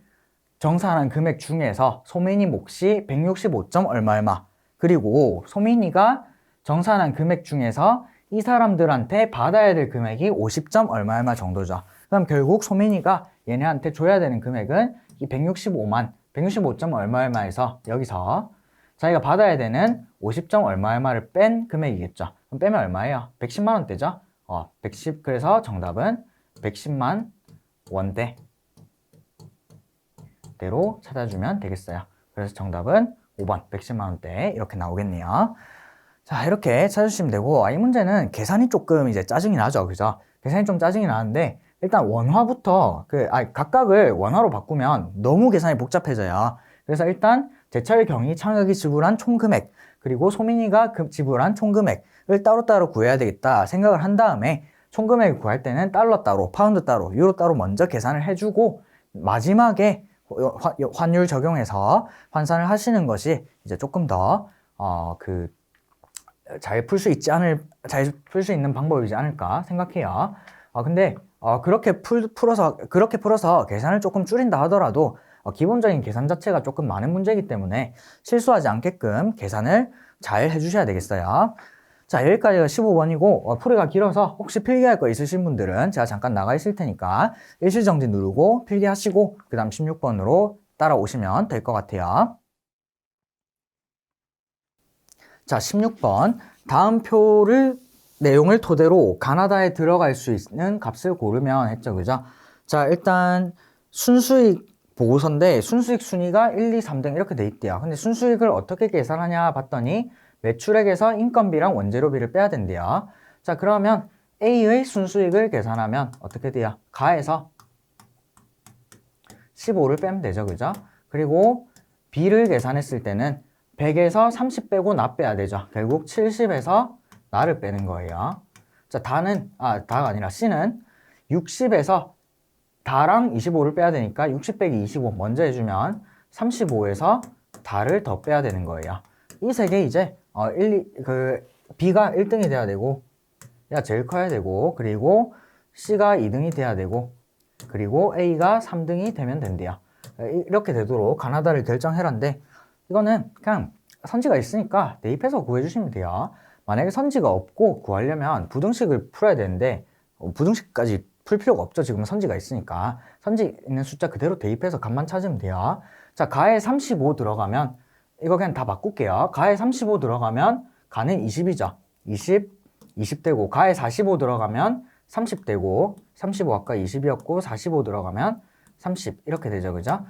정산한 금액 중에서 소민이 몫이 165점 얼마 그리고 소민이가 정산한 금액 중에서 이 사람들한테 받아야 될 금액이 50점 얼마 정도죠. 그럼 결국 소민이가 얘네한테 줘야 되는 금액은 이 165점 얼마에서 여기서 자기가 받아야 되는 50점 얼마를 뺀 금액이겠죠. 그럼 빼면 얼마예요? 110만 원대죠. 110, 그래서 정답은 110만 원대 대로 찾아주면 되겠어요. 그래서 정답은 5번 110만 원대 이렇게 나오겠네요. 자, 이렇게 찾아주시면 되고, 이 문제는 계산이 조금 이제 짜증이 나죠, 그죠? 계산이 좀 짜증이 나는데 일단 원화부터 각각을 원화로 바꾸면 너무 계산이 복잡해져요. 그래서 일단 제철 경이 창혁이 지불한 총금액 그리고 소민이가 지불한 총금액을 따로따로 구해야 되겠다 생각을 한 다음에 총금액을 구할 때는 달러 따로, 파운드 따로, 유로 따로 먼저 계산을 해주고 마지막에 환율 적용해서 환산을 하시는 것이 이제 조금 더 잘 풀 수 있는 방법이지 않을까 생각해요. 근데 그렇게 풀어서 계산을 조금 줄인다 하더라도 기본적인 계산 자체가 조금 많은 문제이기 때문에 실수하지 않게끔 계산을 잘 해주셔야 되겠어요. 자, 여기까지가 15번이고 풀이가 길어서 혹시 필기할 거 있으신 분들은 제가 잠깐 나가 있을 테니까 일시정지 누르고 필기하시고 그 다음 16번으로 따라오시면 될 것 같아요. 자, 16번 다음 표를 내용을 토대로 가나다에 들어갈 수 있는 값을 고르면 했죠, 그죠? 자, 일단 순수익 보고서인데 순수익 순위가 1, 2, 3등 이렇게 돼 있대요. 근데 순수익을 어떻게 계산하냐 봤더니 매출액에서 인건비랑 원재료비를 빼야 된대요. 자, 그러면 A의 순수익을 계산하면 어떻게 돼요? 가에서 15를 빼면 되죠, 그죠? 그리고 B를 계산했을 때는 100에서 30 빼고 나 빼야 되죠. 결국 70에서 나를 빼는 거예요. 자, 다가 아니라 C는 60에서 다랑 25를 빼야 되니까 60 빼기 25 먼저 해주면 35에서 다를 더 빼야 되는 거예요. 이 세 개 이제 B가 1등이 돼야 되고 A가 제일 커야 되고 그리고 C가 2등이 돼야 되고 그리고 A가 3등이 되면 된대요. 이렇게 되도록 가나다를 결정해란데 이거는 그냥 선지가 있으니까 대입해서 구해주시면 돼요. 만약에 선지가 없고 구하려면 부등식을 풀어야 되는데 부등식까지 풀 필요가 없죠. 지금 선지가 있으니까 선지 있는 숫자 그대로 대입해서 값만 찾으면 돼요. 자, 가에 35 들어가면 이거 그냥 다 바꿀게요. 가에 35 들어가면 가는 20이죠. 20 되고 가에 45 들어가면 30 되고 35 아까 20이었고 45 들어가면 30 이렇게 되죠, 그죠?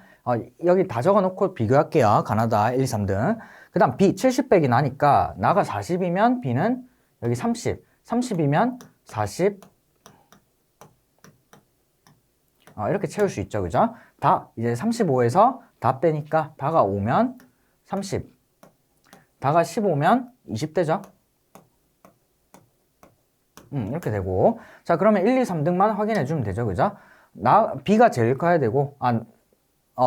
여기 다 적어놓고 비교할게요. 가나다 1, 2, 3등. 그 다음 B 70 빼기 나니까 나가 40이면 B는 여기 30 30이면 40 이렇게 채울 수 있죠, 그죠? 다 이제 35에서 다 빼니까 다가 5면 30 다가 15면 20 되죠? 이렇게 되고 자, 그러면 1, 2, 3등만 확인해 주면 되죠, 그죠? B가 제일 커야 되고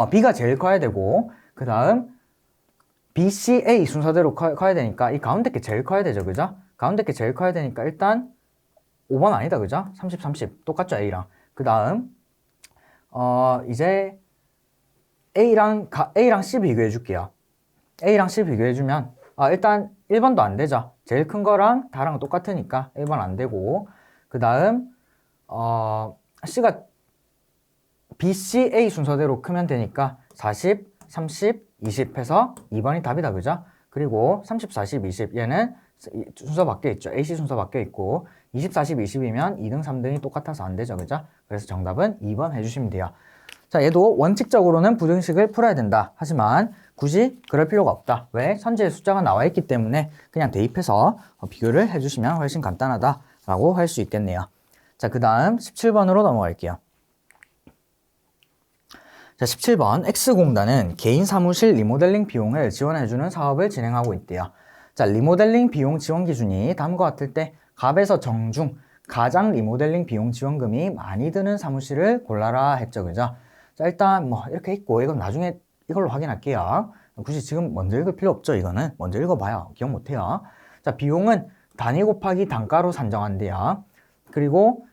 B가 제일 커야 되고 그 다음 B, C, A 순서대로 커야 되니까 이 가운데 게 제일 커야 되죠, 그죠? 가운데 게 제일 커야 되니까 일단 5번 아니다, 그죠? 30, 30 똑같죠, A랑. 그 다음 이제 A랑 C 비교해 줄게요. A랑 C 비교해 주면 일단 1번도 안 되죠. 제일 큰 거랑 다랑 똑같으니까 1번 안 되고 그 다음 C가 B, C, A 순서대로 크면 되니까 40, 30, 20 해서 2번이 답이다, 그죠? 그리고 30, 40, 20 얘는 순서 바뀌어 있죠. AC 순서 바뀌어 있고 20, 40, 20이면 2등, 3등이 똑같아서 안 되죠, 그죠? 그래서 정답은 2번 해주시면 돼요. 자, 얘도 원칙적으로는 부등식을 풀어야 된다. 하지만 굳이 그럴 필요가 없다. 왜? 선지의 숫자가 나와 있기 때문에 그냥 대입해서 비교를 해주시면 훨씬 간단하다라고 할 수 있겠네요. 자, 그 다음 17번으로 넘어갈게요. 자, 17번 X공단은 개인 사무실 리모델링 비용을 지원해주는 사업을 진행하고 있대요. 자, 리모델링 비용 지원 기준이 다음과 같을 때 갑에서 정중 가장 리모델링 비용 지원금이 많이 드는 사무실을 골라라 했죠, 그죠? 자, 일단 뭐 이렇게 있고 이건 나중에 이걸로 확인할게요. 굳이 지금 먼저 읽을 필요 없죠. 이거는 먼저 읽어봐요. 기억 못해요. 자, 비용은 단위 곱하기 단가로 산정한대요. 그리고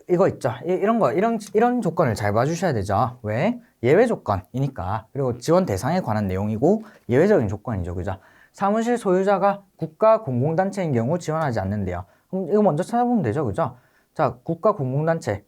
이거 있죠. 이런 조건을 잘 봐주셔야 되죠. 왜? 예외 조건이니까. 그리고 지원 대상에 관한 내용이고 예외적인 조건이죠, 그죠? 사무실 소유자가 국가 공공단체인 경우 지원하지 않는데요. 그럼 이거 먼저 찾아보면 되죠, 그죠? 자, 국가 공공단체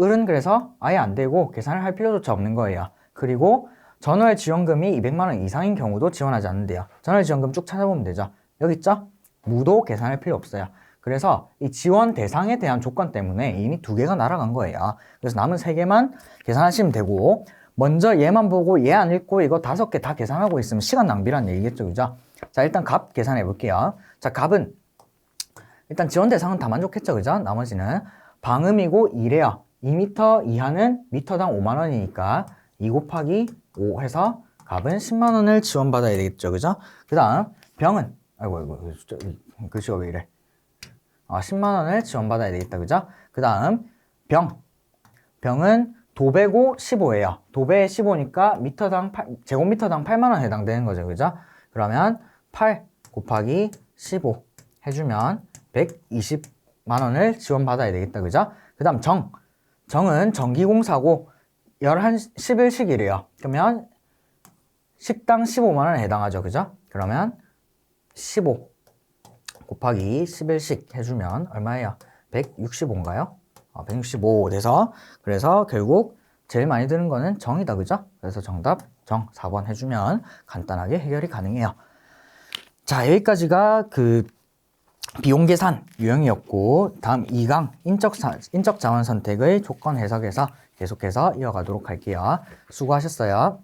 을은 그래서 아예 안 되고 계산을 할 필요조차 없는 거예요. 그리고 전월 지원금이 200만 원 이상인 경우도 지원하지 않는데요. 전월 지원금 쭉 찾아보면 되죠. 여기 있죠? 무도 계산할 필요 없어요. 그래서 이 지원 대상에 대한 조건 때문에 이미 2개가 날아간 거예요. 그래서 남은 3개만 계산하시면 되고 먼저 얘만 보고 얘 안 읽고 이거 5개 다 계산하고 있으면 시간 낭비란 얘기겠죠, 그죠? 자, 일단 값 계산해 볼게요. 자, 값은 일단 지원 대상은 다 만족했죠, 그죠? 나머지는 방음이고 이래요. 2m 이하는 미터당 5만 원이니까 2 곱하기 5 해서 값은 10만 원을 지원받아야 되겠죠, 그죠? 그 다음 병은 아이고 글씨가 왜 이래? 10만 원을 지원받아야 되겠다, 그죠? 그 다음 병은 도배고 15예요. 도배 15니까 제곱미터당 8만 원 해당되는 거죠, 그죠? 그러면 8 곱하기 15 해주면 120만 원을 지원받아야 되겠다, 그죠? 그 다음 정은 전기공사고 11일씩이래요. 그러면 식당 15만 원에 해당하죠, 그죠? 그러면 15 곱하기 11씩 해주면 얼마예요? 165인가요? 165 돼서 그래서 결국 제일 많이 드는 거는 정이다, 그죠? 그래서 정답 정 4번 해주면 간단하게 해결이 가능해요. 자, 여기까지가 그 비용 계산 유형이었고, 다음 2강 인적 자원 선택의 조건 해석에서 계속해서 이어가도록 할게요. 수고하셨어요.